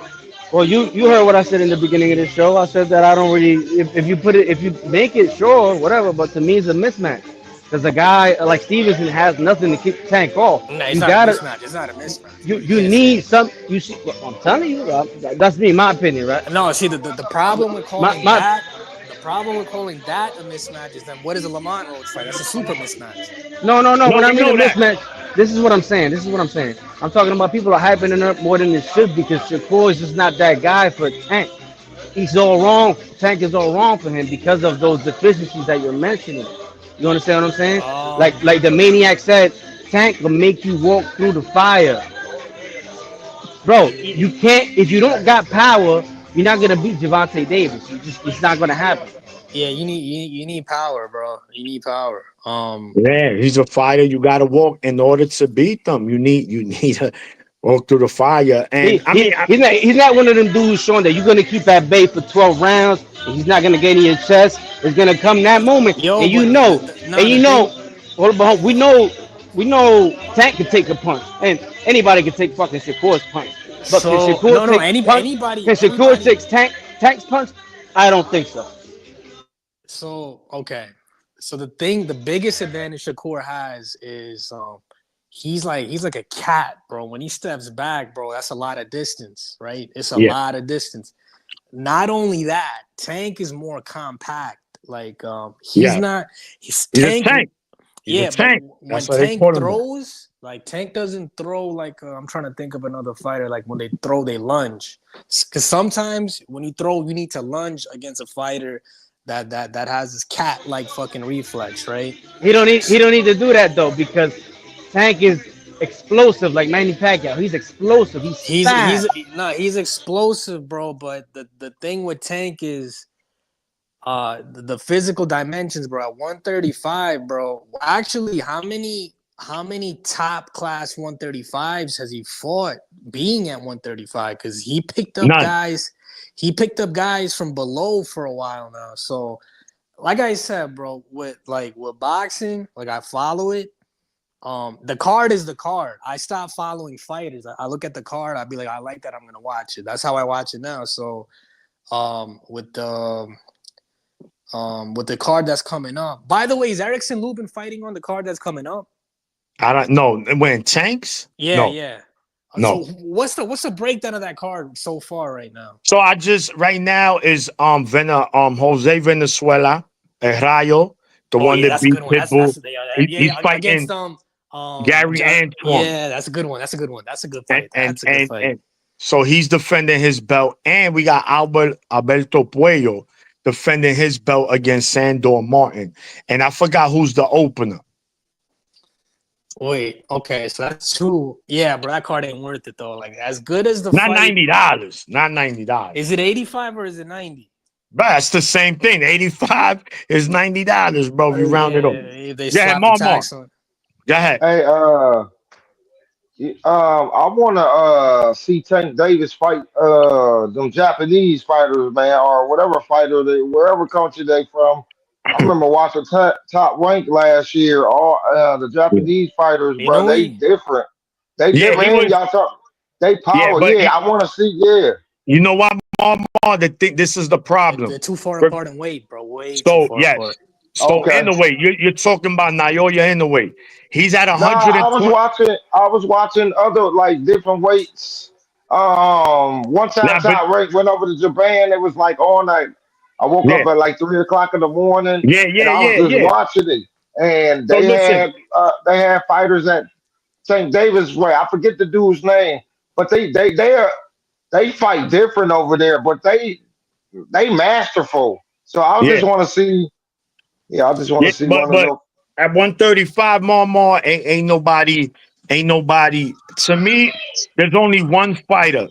well, you heard what I said in the beginning of the show. I said that I don't really if you make it sure whatever, but to me it's a mismatch. Because a guy like Stevenson has nothing to keep Tank off. No, it's not a mismatch. It's not a mismatch. You need some. You see, I'm telling you, that's me, my opinion, right? No, see the problem with calling that. The problem with calling that a mismatch is then what is a Lamont Roach fight? That's a super mismatch. No. When I mean a mismatch, this is what I'm saying. I'm talking about people are hyping it up more than it should because Shakur is just not that guy for Tank. He's all wrong. Tank is all wrong for him because of those deficiencies that you're mentioning. You understand what I'm saying? Like the Maniac said, Tank will make you walk through the fire. Bro, you can't if you don't got power, you're not gonna beat Gervonta Davis. It's not gonna happen. Yeah, you need power, bro. You need power. Yeah, he's a fighter. You gotta walk in order to beat them. You need to walk through the fire. And he's not one of them dudes showing that you're gonna keep at bay for 12 rounds and he's not gonna get in your chest. It's gonna come that moment. We know Tank can take a punch and anybody can take fucking Shakur's punch. But can Shakur take Tank's punch? I don't think so. So okay. So the biggest advantage Shakur has is he's like a cat, bro. When he steps back, bro, that's a lot of distance, right? It's a lot of distance. Not only that, Tank is more compact. Like he's Tank. Yeah, but when Tank throws, like Tank doesn't throw like I'm trying to think of another fighter. Like when they throw, they lunge. Because sometimes when you throw, you need to lunge against a fighter that has this cat-like fucking reflex, right? He don't need to do that though because Tank is explosive like Manny Pacquiao. He's explosive. He's explosive, bro. But the thing with Tank is the physical dimensions, bro. At 135, bro. Actually, how many top class 135s has he fought being at 135? Because he picked up guys. He picked up guys from below for a while now. So, like I said, bro, with boxing, like I follow it. The card is the card. I stopped following fighters. I look at the card. I'd be like, I like that. I'm gonna watch it. That's how I watch it now. So, with the card that's coming up. By the way, is Erickson Lubin fighting on the card that's coming up? I don't know. When Tanks? Yeah. No. So what's the breakdown of that card so far right now? So I just right now is Jose Venezuela, El Rayo, the Oh one yeah, that that's a beat good one. Pitbull. Yeah, He's against fighting Gary Antoine. yeah, that's a good one. That's a good one. That's a good And fight. and That's a good and fight. and so he's defending his belt, and we got Alberto Puello defending his belt against Sandor Martin. And I forgot who's the opener. Wait, okay, so that's two. Yeah, bro, that card ain't worth it though. Like as good as the Not fight, $90. Not $90. is it 85 or is it 90? But that's the same thing. 85 is $90, bro. If you round it up. Yeah, they Go ahead, slap the Marmar. tax on. Go ahead. Hey, I wanna see Tank Davis fight them Japanese fighters, man, or whatever fighter they wherever country they from. I remember watching Top Rank last year. All the Japanese fighters, You bro, know they we different. They Yeah, different. he And was. y'all talk, they Yeah, power. but Yeah, I want to see. Yeah. you know what, Marmar? This is the problem. they're too far apart in weight, bro. Way too So far apart. yes. So in Okay. the way you're talking about Naoya in the way. He's at Nah, 120. I was watching other like different weights. One time Nah, but Top Rank went over to Japan. It was like all night. I woke yeah, up at like 3 o'clock in the morning, yeah, and yeah, I was yeah, just yeah. watching it. And So listen, they had fighters at St. Davis way. I forget the dude's name, but they fight different over there. But they masterful. So I yeah, just want to see. Yeah, I just want yeah, to see but one of but them. at 135, Marmar ain't nobody. To me, there's only one fighter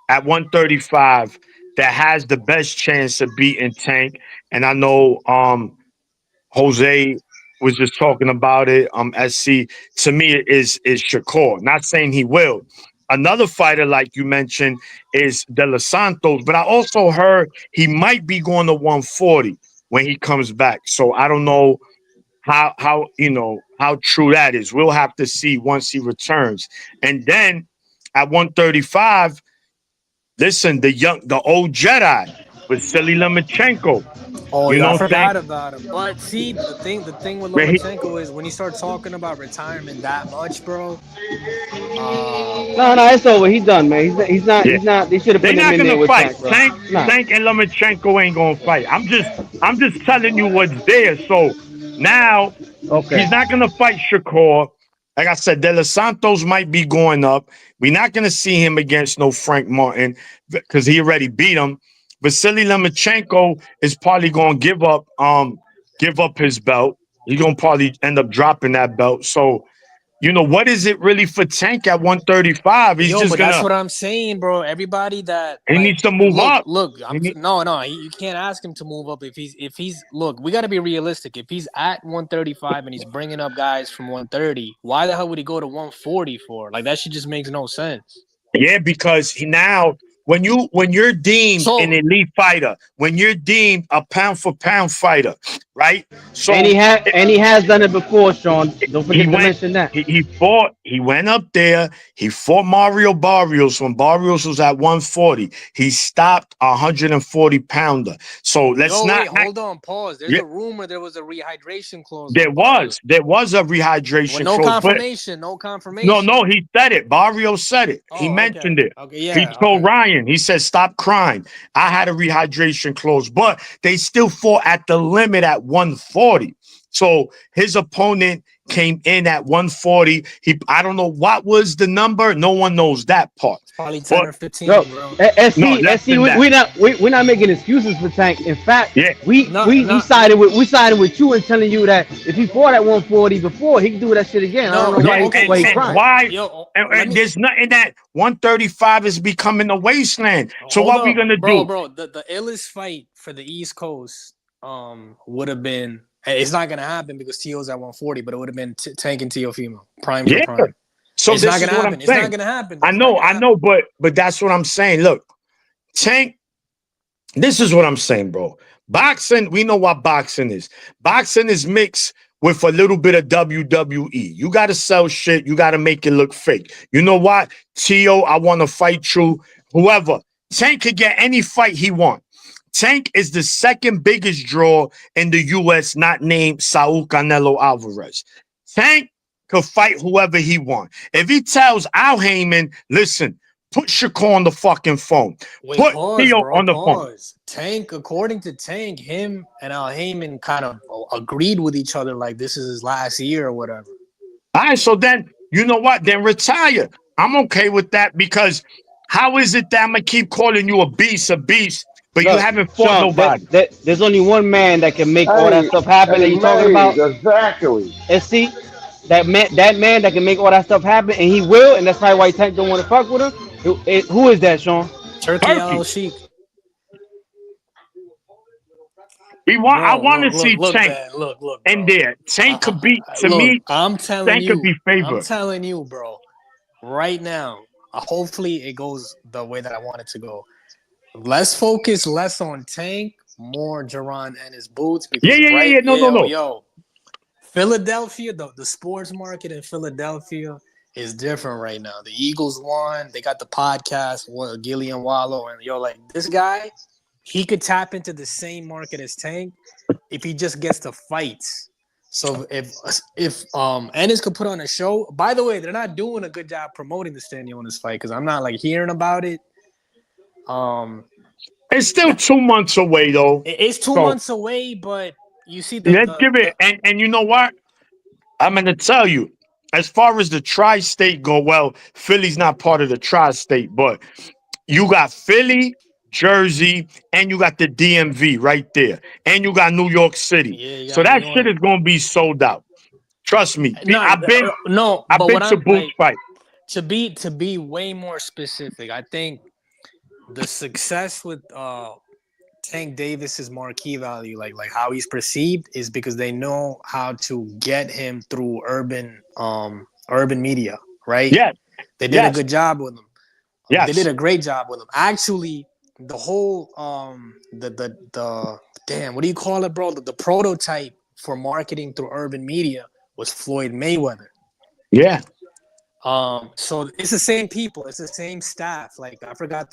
at 135 that has the best chance of beating Tank. And I know Jose was just talking about it. SC to me is Shakur. Not saying he will. Another fighter, like you mentioned, is De Los Santos, but I also heard he might be going to 140 when he comes back. So I don't know how true that is. We'll have to see once he returns. And then at 135, listen, the old Jedi with Vasily Lomachenko. Oh, You yeah, know I what I'm saying? forgot about him. But see, the thing with Man, Lomachenko is when he starts talking about retirement that much, bro. No, no, it's over. He's done, man. yeah. He's not. They should have They're put him not in gonna there with fight. Tank, bro. Nah. Tank and Lomachenko ain't gonna fight. I'm just telling you what's there. So now Okay. he's not gonna fight Shakur. Like I said, De Los Santos might be going up. We're not gonna see him against no Frank Martin because he already beat him. Vasily Lomachenko is probably gonna give up his belt. He's gonna probably end up dropping that belt. So what is it really for Tank at 135? He's Yo, just but that's gonna what I'm saying, bro. Everybody that he needs like to move look, up. look, He need, no, you can't ask him to move up if he's look, we got to be realistic. If he's at 135 and he's bringing up guys from 130, why the hell would he go to 140 for? Like that shit just makes no sense. Yeah, because now when you're deemed an So, elite fighter, when you're deemed a pound for pound fighter, right? And So he has done it before, Sean. Don't he forget to went mention that. he went up there, he fought Mario Barrios when Barrios was at 140. He stopped a 140 pounder. So let's yo, wait, not hold on, pause. There's yeah, a rumor there was a rehydration clause there on was Barrios. there was a With rehydration no clause, but confirmation, no no, confirmation. he said it. Barrio said it. He Oh, okay. mentioned it. Okay, He yeah, told okay. Ryan, he said, stop crying. I had a rehydration clause, but they still fought at the limit at 140. So his opponent came in at 140. I don't know what was the number. No one knows that part. It's probably 10 But or Yo, 15, bro. no, SC, less SC, than that. we're not making excuses for Tank. In fact, Yeah. No, we no, sided with you and telling you that if he fought at 140 before, he could do that shit again. I don't know no. Yeah, why Okay, he so crying. why? yo, let And me there's nothing that 135 is becoming a wasteland. So hold what we up, gonna bro, do? bro. The illest fight for the East Coast would have been. Hey, it's not gonna happen because Tio's at 140, but it would have been Tank and Teofimo, prime for Yeah. prime. So It's not this is gonna what I'm happen. It's not saying. gonna happen. I It's not know, gonna I happen. know, but that's what I'm saying. Look, Tank, this is what I'm saying, bro. Boxing, we know what boxing is. Boxing is mixed with a little bit of WWE. You got to sell shit. You got to make it look fake. You know what? Tio, I want to fight you. Whoever. Tank could get any fight he want. Tank is the second biggest draw in the U.S., not named Saul Canelo Alvarez. Tank could fight whoever he want. If he tells Al Heyman, listen, Put Shakur on the fucking phone. Wait, Put pause, Theo bro. on the phone. Pause. Tank, according to Tank, him and Al Heyman kind of agreed with each other like this is his last year or whatever. All right, so then you know what? Then retire. I'm okay with that because how is it that I'm gonna keep calling you a beast, but you Look, haven't fought Sean, nobody? there's only one man that can make all that Hey, stuff happen that hey, you're talking Maze, about. exactly. And see, that man that can make all that stuff happen, and he will, and that's probably why Tank don't want to fuck with him. Who is that, Sean? Turkey Turkey. LL Sheik. I Bro, want to see look, Tank man. Look, in bro. there. Tank could be, to Look, me, I'm telling Tank could you, be favored. bro, right now, hopefully it goes the way that I want it to go. Let's focus less on Tank, more Jerron and his boots because No. Philadelphia, the sports market in Philadelphia is different right now. The Eagles won. They got the podcast with Gillian Wallow, and like this guy, he could tap into the same market as Tank if he just gets the fights. So if Ennis could put on a show. By the way, they're not doing a good job promoting the Stanley Onis fight because I'm not like hearing about it. It's still 2 months away, though. It's 2 So months away, but you see let's give it. And you know what? I'm going to tell you, as far as the tri-state go, well, Philly's not part of the tri-state, but you got Philly, Jersey, and you got the DMV right there. And you got New York City. Yeah, So that shit is going to be sold out. Trust me. I've been what to I'm Boots like fight. to be way more specific, I think the success with Tank Davis's marquee value, like how he's perceived, is because they know how to get him through urban media, right? Yes. They did a good job with him. Yes. They did a great job with him. Actually, the whole the damn, what do you call it, bro? The prototype for marketing through urban media was Floyd Mayweather. Yeah. So it's the same people, it's the same staff. Like I forgot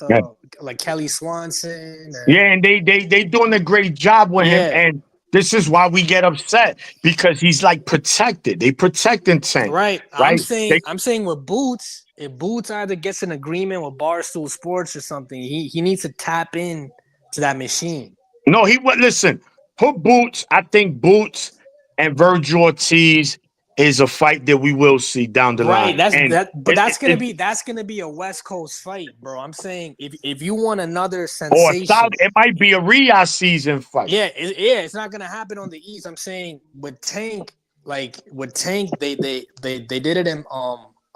like Kelly Swanson. And they doing a great job with him, and this is why we get upset because he's like protected. They protecting Tank. Right. Right. I'm saying with Boots, if Boots either gets an agreement with Barstool Sports or something, he needs to tap in to that machine. No, he would listen. Put Boots. I think Boots and Virgil Ortiz is a fight that we will see down the line. But that's gonna be a West Coast fight, bro. I'm saying if you want another sensation, it might be a Riyadh season fight. It's not gonna happen on the East. I'm saying with Tank, they did it in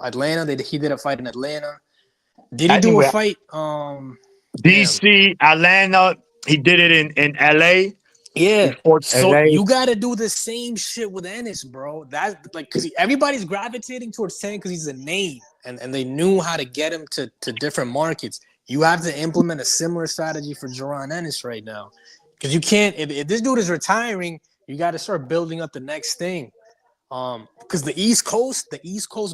Atlanta. He did a fight in Atlanta. Did he do a fight? DC, Atlanta. He did it in LA. Yeah, so LA. you got to do the same shit with Ennis, bro. That's like because everybody's gravitating towards Tank because he's a name, and they knew how to get him to different markets. You have to implement a similar strategy for Jerron Ennis right now, because you can't. If this dude is retiring, you got to start building up the next thing. Because the East Coast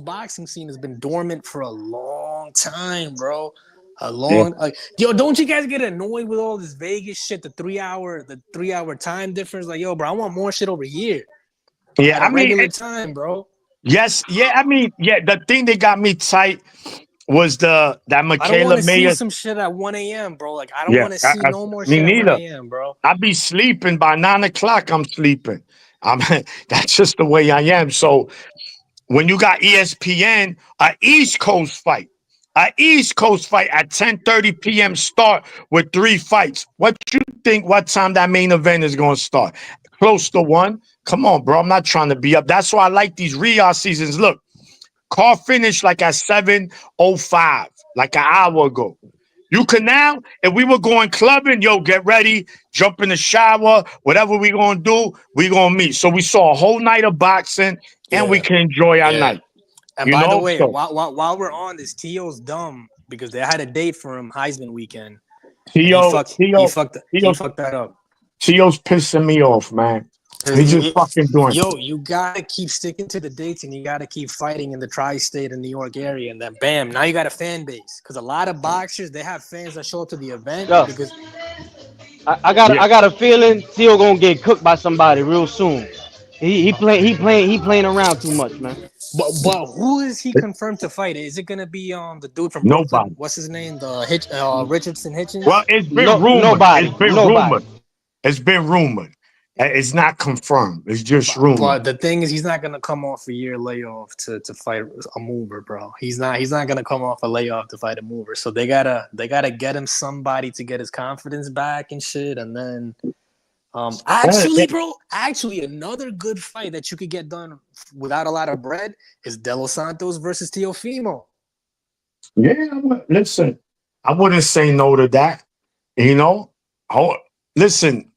boxing scene has been dormant for a long time, bro. Don't you guys get annoyed with all this Vegas shit? The 3 hour time difference. Like, yo, bro, I want more shit over here. Yeah, at regular time, bro. Yes, yeah. The thing that got me tight was that Michaela I don't want to Mayer. see some shit at 1 a.m., bro. Like, I don't want to see no more shit neither. at 1 a.m., bro. I be sleeping by 9 o'clock. I'm sleeping. That's just the way I am. So when you got ESPN, an East Coast fight at 10:30 p.m. start with 3 fights. What you think? What time that main event is going to start? Close to 1. Come on, bro. I'm not trying to be up. That's why I like these Riyadh seasons. Look, car finished like at 7:05, like an hour ago. You can now, if we were going clubbing, yo, get ready, jump in the shower, whatever we gonna do, we gonna meet. So we saw a whole night of boxing, and we can enjoy our night. And by the way, while we're on this, Tio's dumb because they had a date for him Heisman weekend. He fucked that up. Tio's pissing me off, man. He's just fucking doing. Yo, you gotta keep sticking to the dates, and you gotta keep fighting in the tri-state and New York area, and then bam, now you got a fan base. Because a lot of boxers, they have fans that show up to the event. Because I got a feeling Tio gonna get cooked by somebody real soon. He playing around too much, man. But who is he confirmed to fight? Is it gonna be the dude from Brooklyn? Nobody. What's his name? The Richardson Well, Hitchens. it's been No, rumored. nobody, It's been nobody. rumored. It's been rumored. It's not confirmed. It's just But rumored. the thing is, he's not gonna come off a year layoff to fight a mover, bro. He's not. He's not gonna come off a layoff to fight a mover. So they gotta get him somebody to get his confidence back and shit. And then, actually, another good fight that you could get done without a lot of bread is De Los Santos versus Teofimo. Yeah, listen, I wouldn't say no to that. You know, listen,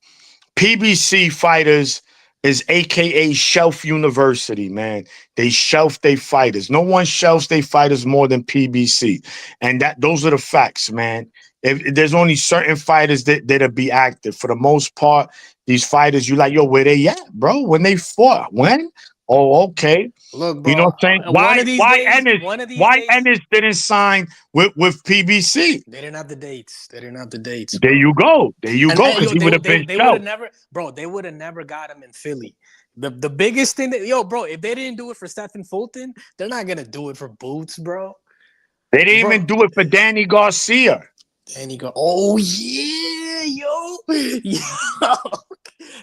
PBC fighters is AKA Shelf University, man. They shelf their fighters. No one shelves their fighters more than PBC. And those are the facts, man. If there's only certain fighters that'll be active. For the most part, these fighters, you like, yo, where they at, bro? When they fought? When? Oh, okay. Look, You know bro. what I'm saying? One of these days, Why Ennis didn't sign with PBC? they didn't have the dates. They didn't have the dates. There Bro. you go. There you go. Because Yo, he would have been they would have shelved. never, bro. They would have never got him in Philly. The biggest thing bro, if they didn't do it for Stephen Fulton, they're not gonna do it for Boots, bro. They didn't Bro. even do it for Danny Garcia. And you go, oh yeah, yo.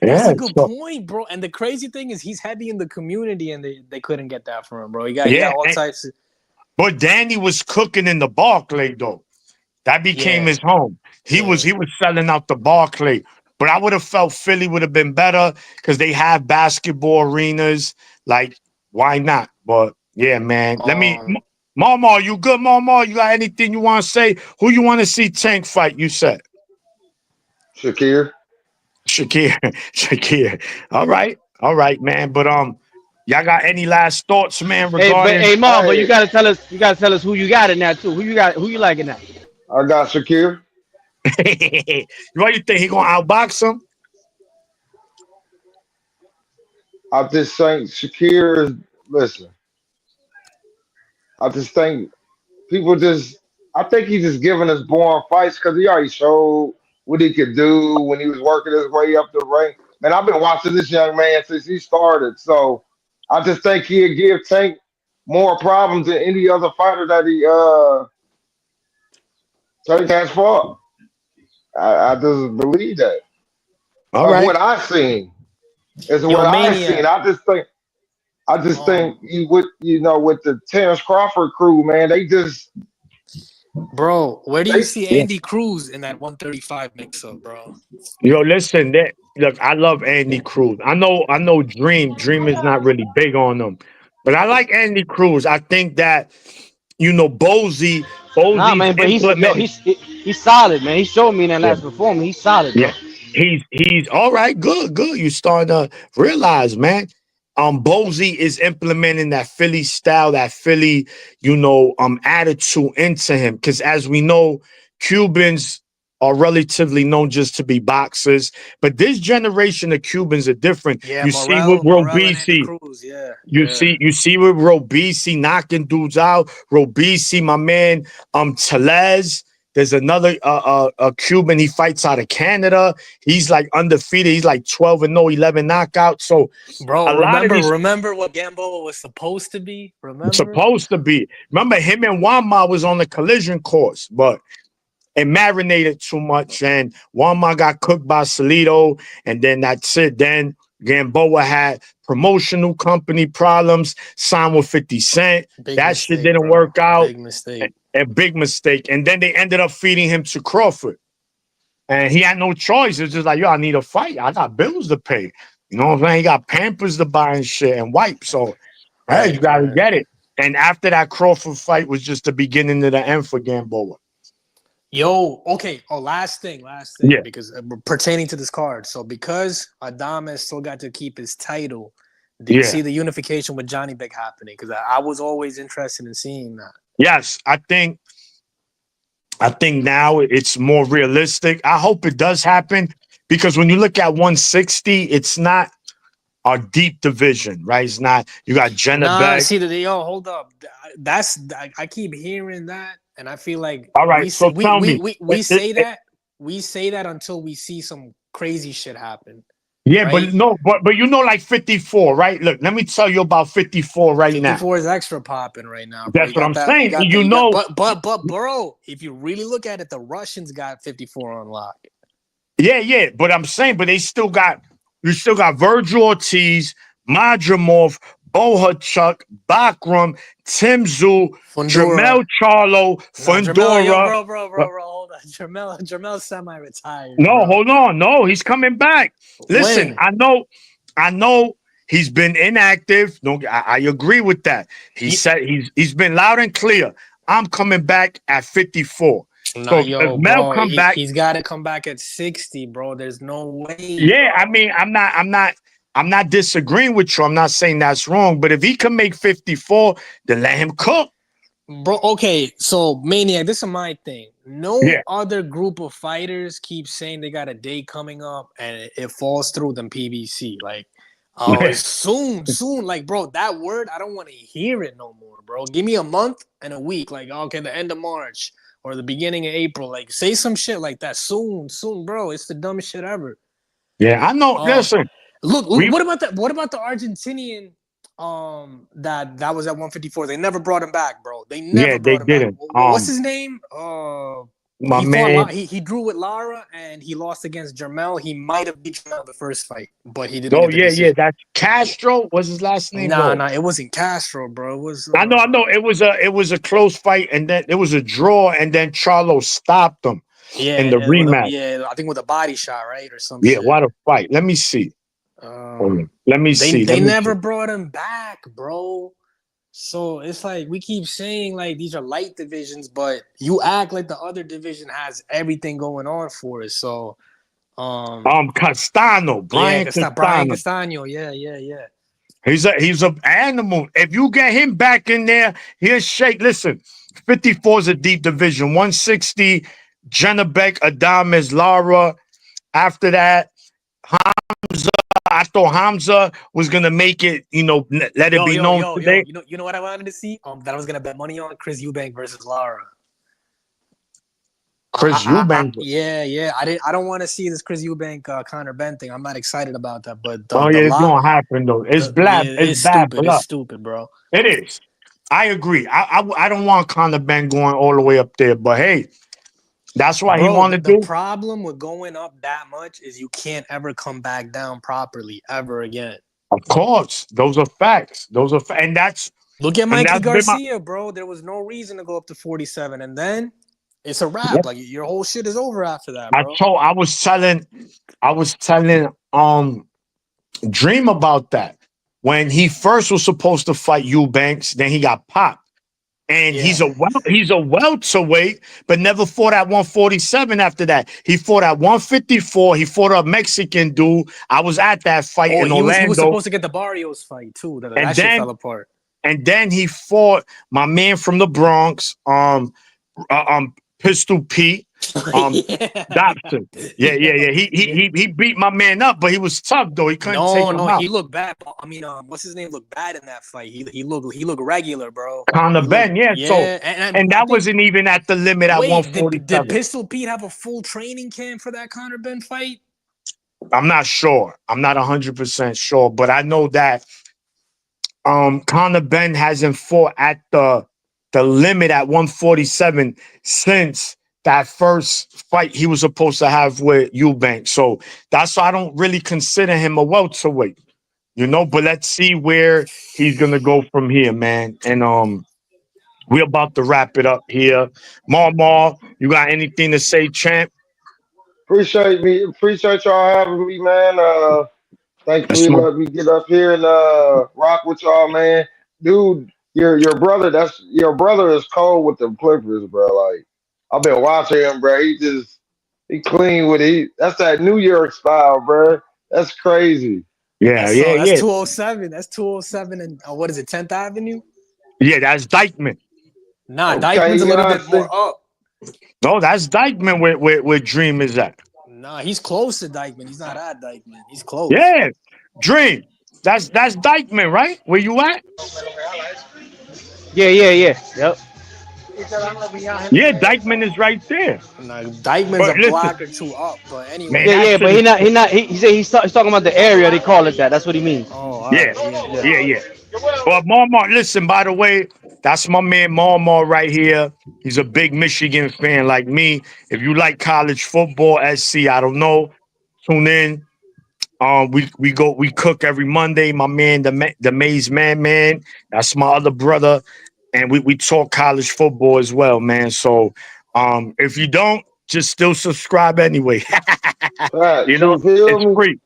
That's Yeah, a good point, bro. And the crazy thing is, he's heavy in the community, and they couldn't get that from him, bro. He got all types of. But Danny was cooking in the Barclay though. That became his home. He was selling out the Barclay. But I would have felt Philly would have been better because they have basketball arenas. Like, why not? But yeah, man. Let me, Mama, you good, Mama? You got anything you want to say? Who you want to see Tank fight? You said Shakir. Shakir. All right, man. But y'all got any last thoughts, man? Hey, Regarding Mom, but Hey, you gotta tell us who you got in that too. Who you like in that? I got Shakir. what you think he gonna outbox him? I just think Shakir is listen. I just think people just I think he's just giving us boring fights because he already showed what he could do when he was working his way up the rank. Man, I've been watching this young man since he started. So I just think he'd give Tank more problems than any other fighter that he Tank has fought. I just believe that. All Of right. what I've seen. Is Yo, what I've seen. Maniac. I just think he with with the Terrence Crawford crew, man, they just Bro, where do you they see Yeah. Andy Cruz in that 135 mix-up, bro? Yo, listen, look, I love Andy Cruz. I know Dream is not really big on them. But I like Andy Cruz. I think that, Nah, Bosey's man, but implementing. he's solid, man. He showed me in that Yeah, last performance. He's solid, yeah. bro. He's all right, good. You starting to realize, man. Bosey is implementing that Philly style, that Philly, attitude into him. Because as we know, Cubans are relatively known just to be boxers, but this generation of Cubans are different. Yeah, You see with Morel and Andy Robisi, Cruz. Yeah, you yeah. see, you see with Robisi knocking dudes out. Robisi, my man, Telez. There's another a Cuban. He fights out of Canada. He's like undefeated. He's like 12-0, 11 knockouts. So Bro, a lot of these remember what Gamboa was supposed to be? Remember? supposed to be. Remember, him and Wama was on the collision course, but it marinated too much, and Wama got cooked by Salido, and then that's it. Then Gamboa had promotional company problems, signed with 50 Cent. Big That shit mistake, didn't bro. work out. Big mistake. A big mistake. And then they ended up feeding him to Crawford. And he had no choice. It's just like, yo, I need a fight. I got bills to pay. You know what I'm saying? He got Pampers to buy and shit and wipes. So, hey, you got to get it. And after that Crawford fight was just the beginning of the end for Gamboa. Yo, okay. Oh, last thing, Yeah. because pertaining to this card. So because Adames still got to keep his title, did you see the unification with Johnny Big happening? Because I was always interested in seeing that. Yes, I think now it's more realistic. I hope it does happen because when you look at 160, it's not a deep division, right? It's not. You got Jenna Beck. See, hold up. I keep hearing that, and I feel like all right. So tell me, we say that until we see some crazy shit happen. Yeah, right? but no, but you know, like 54, right? Look, let me tell you about 54 right now. 54 is extra popping right now, bro. That's You what got I'm that. You saying. got that. You You got, know, but, bro, if you really look at it, the Russians got 54 on lock. yeah. But I'm saying, but you still got Virgil Ortiz, Madrimov, Bohachuk, Bakram, Tim Tszyu, Fundora. Jermel Charlo, Nah, Jermel, yo, Fundora. bro, hold on. Jermel's semi-retired, No, bro. hold on. No, he's coming back. Listen, When? I know he's been inactive. No, I agree with that. He He, said he's been loud and clear. I'm coming back at 54. nah, So if yo, Mel bro, come back, he's got to come back at 60, bro. There's no way, yeah, I bro. mean, I'm not disagreeing with you. I'm not saying that's wrong. But if he can make 54, then let him cook. Bro, okay, so Maniac, this is my thing. No Yeah. other group of fighters keep saying they got a day coming up and it falls through than PBC. Like, oh, it's soon. Like, bro, that word, I don't want to hear it no more, bro. Give me a month and a week. Like, okay, the end of March or the beginning of April. Like, say some shit like that. Soon, bro. It's the dumbest shit ever. Yeah, I know. Um, Listen, look, we what about that? What about the Argentinian? That was at 154. They never brought him back, bro. They yeah, never they brought him back. didn't. What's his name? My He fought. man. He drew with Lara and he lost against Jermel. He might have beat Jermel the first fight, but he didn't Oh get the yeah. decision. That's Castro. What's his last name? Nah, No, it wasn't Castro, bro. It was. I know. It was a close fight, and then it was a draw, and then Charlo stopped him in the rematch. I think with a body shot, right, or some Yeah, shit. what a fight. Let me see. Let me see. They Let me never see. brought him back, bro. So it's like we keep saying like these are light divisions, but you act like the other division has everything going on for it. So Castano, yeah, Brian Brian Castano. Castano, yeah. He's an animal. If you get him back in there, he'll shake. Listen, 54 is a deep division. 160, Jennebeck, Adames, Lara. After that, Hamza. I thought Hamza was gonna make it, let it be known today. You know what I wanted to see? That I was gonna bet money on Chris Eubank versus Lara. Chris Eubank. Yeah. I don't want to see this Chris Eubank Connor Ben thing. I'm not excited about that. But Oh yeah, it's gonna happen though. It's it's bad stupid. It's blood. stupid, bro. It is. I agree. I don't want Conor Ben going all the way up there, but hey, that's what he Bro, wanted to the do. problem with going up that much is you can't ever come back down properly ever again. Of course, those are facts. And that's Look at Mikey been my. Garcia, bro. There was no reason to go up to 47, and then it's a wrap. Yep. Like your whole shit is over after that, I bro. told. I was telling Dream about that when he first was supposed to fight Eubanks. Then he got popped. And Yeah. he's a welterweight, but never fought at 147 after that. He fought at 154. He fought a Mexican dude. I was at that fight in Orlando. He was supposed to get the Barrios fight too. That shit fell apart. And then he fought my man from the Bronx, Pistol Pete, Dobson. Yeah. He beat my man up, but he was tough though. He couldn't take him out. He looked bad. I mean, what's his name? Looked bad in that fight. He looked regular, bro. Conor Ben, yeah. So and that wasn't even at the limit at 147. Did Pistol Pete have a full training camp for that Conor Ben fight? I'm not sure. I'm not 100% sure, but I know that Conor Ben hasn't fought at the limit at 147 since that first fight he was supposed to have with Eubank. So that's why I don't really consider him a welterweight, but let's see where he's gonna go from here, man. And we're about to wrap it up here. Mar, you got anything to say, champ? Appreciate y'all having me, man. Thanks for That's my letting me get up here and rock with y'all, man. Dude, your brother, that's your brother is cold with the Clippers, bro. Like I've been watching him, bro. He clean with it. That's that New York style, bro. That's crazy. yeah. That's 207. That's 207 and what is it? 10th Avenue? Yeah, that's Dykeman. Nah, Okay, Dykeman's a you know little what bit I'm more saying? up. No, that's Dykeman where Dream is at. Nah, he's close to Dykeman. He's not at Dykeman. He's close. Yeah, Dream. That's Dykeman, right? Where you at? Yeah. Yep. Yeah, Dykeman is right there. No, Dykeman's But a listen, block or two up, but man, anyway. Yeah, that yeah, shit but is he not he said he's talking about the area they call it that. That's what he means. Oh, all yeah, right, yeah. Yeah. yeah. Well, Marmar, listen, by the way, that's my man Marmar right here. He's a big Michigan fan like me. If you like college football, SC, I don't know. Tune in. We cook every Monday. My man, the Maze Man, that's my other brother, and we talk college football as well, man. So, if you don't, just still subscribe anyway. You Facts, know, you feel it's me? free.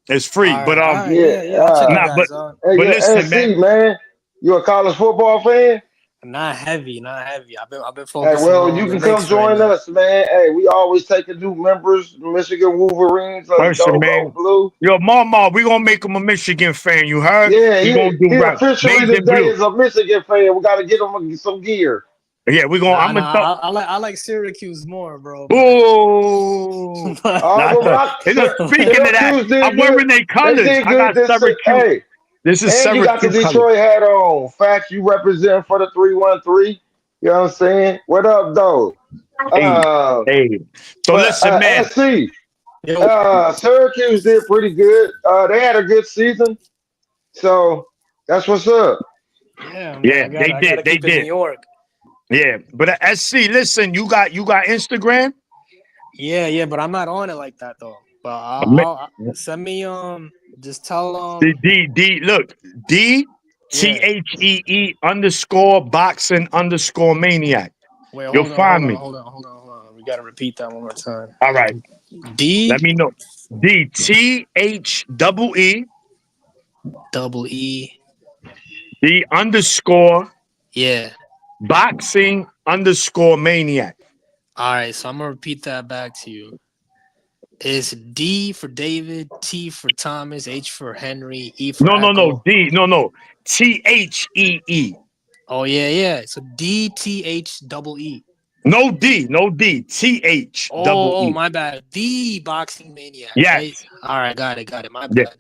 It's free. But All right, Yeah. yeah. I'll check you nah, guys out. Hey, but yeah, listen, man. SC, man. You a college football fan? Not heavy, not heavy. I've been Hey, focusing well, you on the can come Knicks right join now. us, man. Hey, we always taking new members, Michigan Wolverines. Let's Listen, go, go man. blue. Yo, Mama, we gonna make him a Michigan fan. You heard? Yeah, We gonna do he right. officially Maize and today blue. is a Michigan fan. We got to get him some gear. Yeah, we gonna. Nah, I'm gonna talk. I like Syracuse more, bro. Ooh. Oh, That's but a, rock, you know, speaking of that, Syracuse did I'm good. wearing their They colors. did I good got this. Syracuse. Hey, This is and you got the Syracuse colors. Detroit hat on. Facts, you represent for the 313. You know what I'm saying? What up, though? Hey, Uh, hey. So but listen, man. SC, Yo, Syracuse did pretty good. They had a good season, so that's what's up. yeah, man. Yeah, they I did. gotta They keep it New did. York. Yeah, but SC, listen, you got Instagram. Yeah, but I'm not on it like that though. But send me just tell D look yeah. DTHEE _ boxing _ maniac. Wait, You'll find me. hold on. We gotta repeat that one more time. All right. D Let me know. DTHEE double E. the _ Yeah. boxing _ maniac. All right, so I'm gonna repeat that back to you. It's D for David, T for Thomas, H for Henry, E for No, Echo. no. THEE. Oh yeah. So DTHEE. No D. THEE. Oh, my bad. The boxing maniac, right? Yes. All right, got it. My Yeah. bad.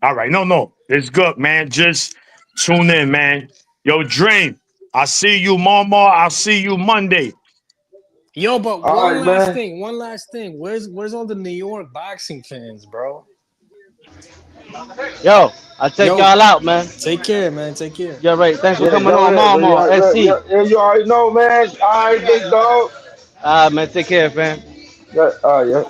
All right. No. It's good, man. Just tune in, man. Yo, Dream. I see you, Mama. I'll see you Monday. Yo, but All right, man. one last thing. Where's all the New York boxing fans, bro? Yo, I take Yo, y'all out, man. take care, man. Take care. You're right. Thanks for Yeah, coming go on, ahead, man. Mama. SC. You already know, man. All right, big dog. Man, take care, fam. Yeah, yeah.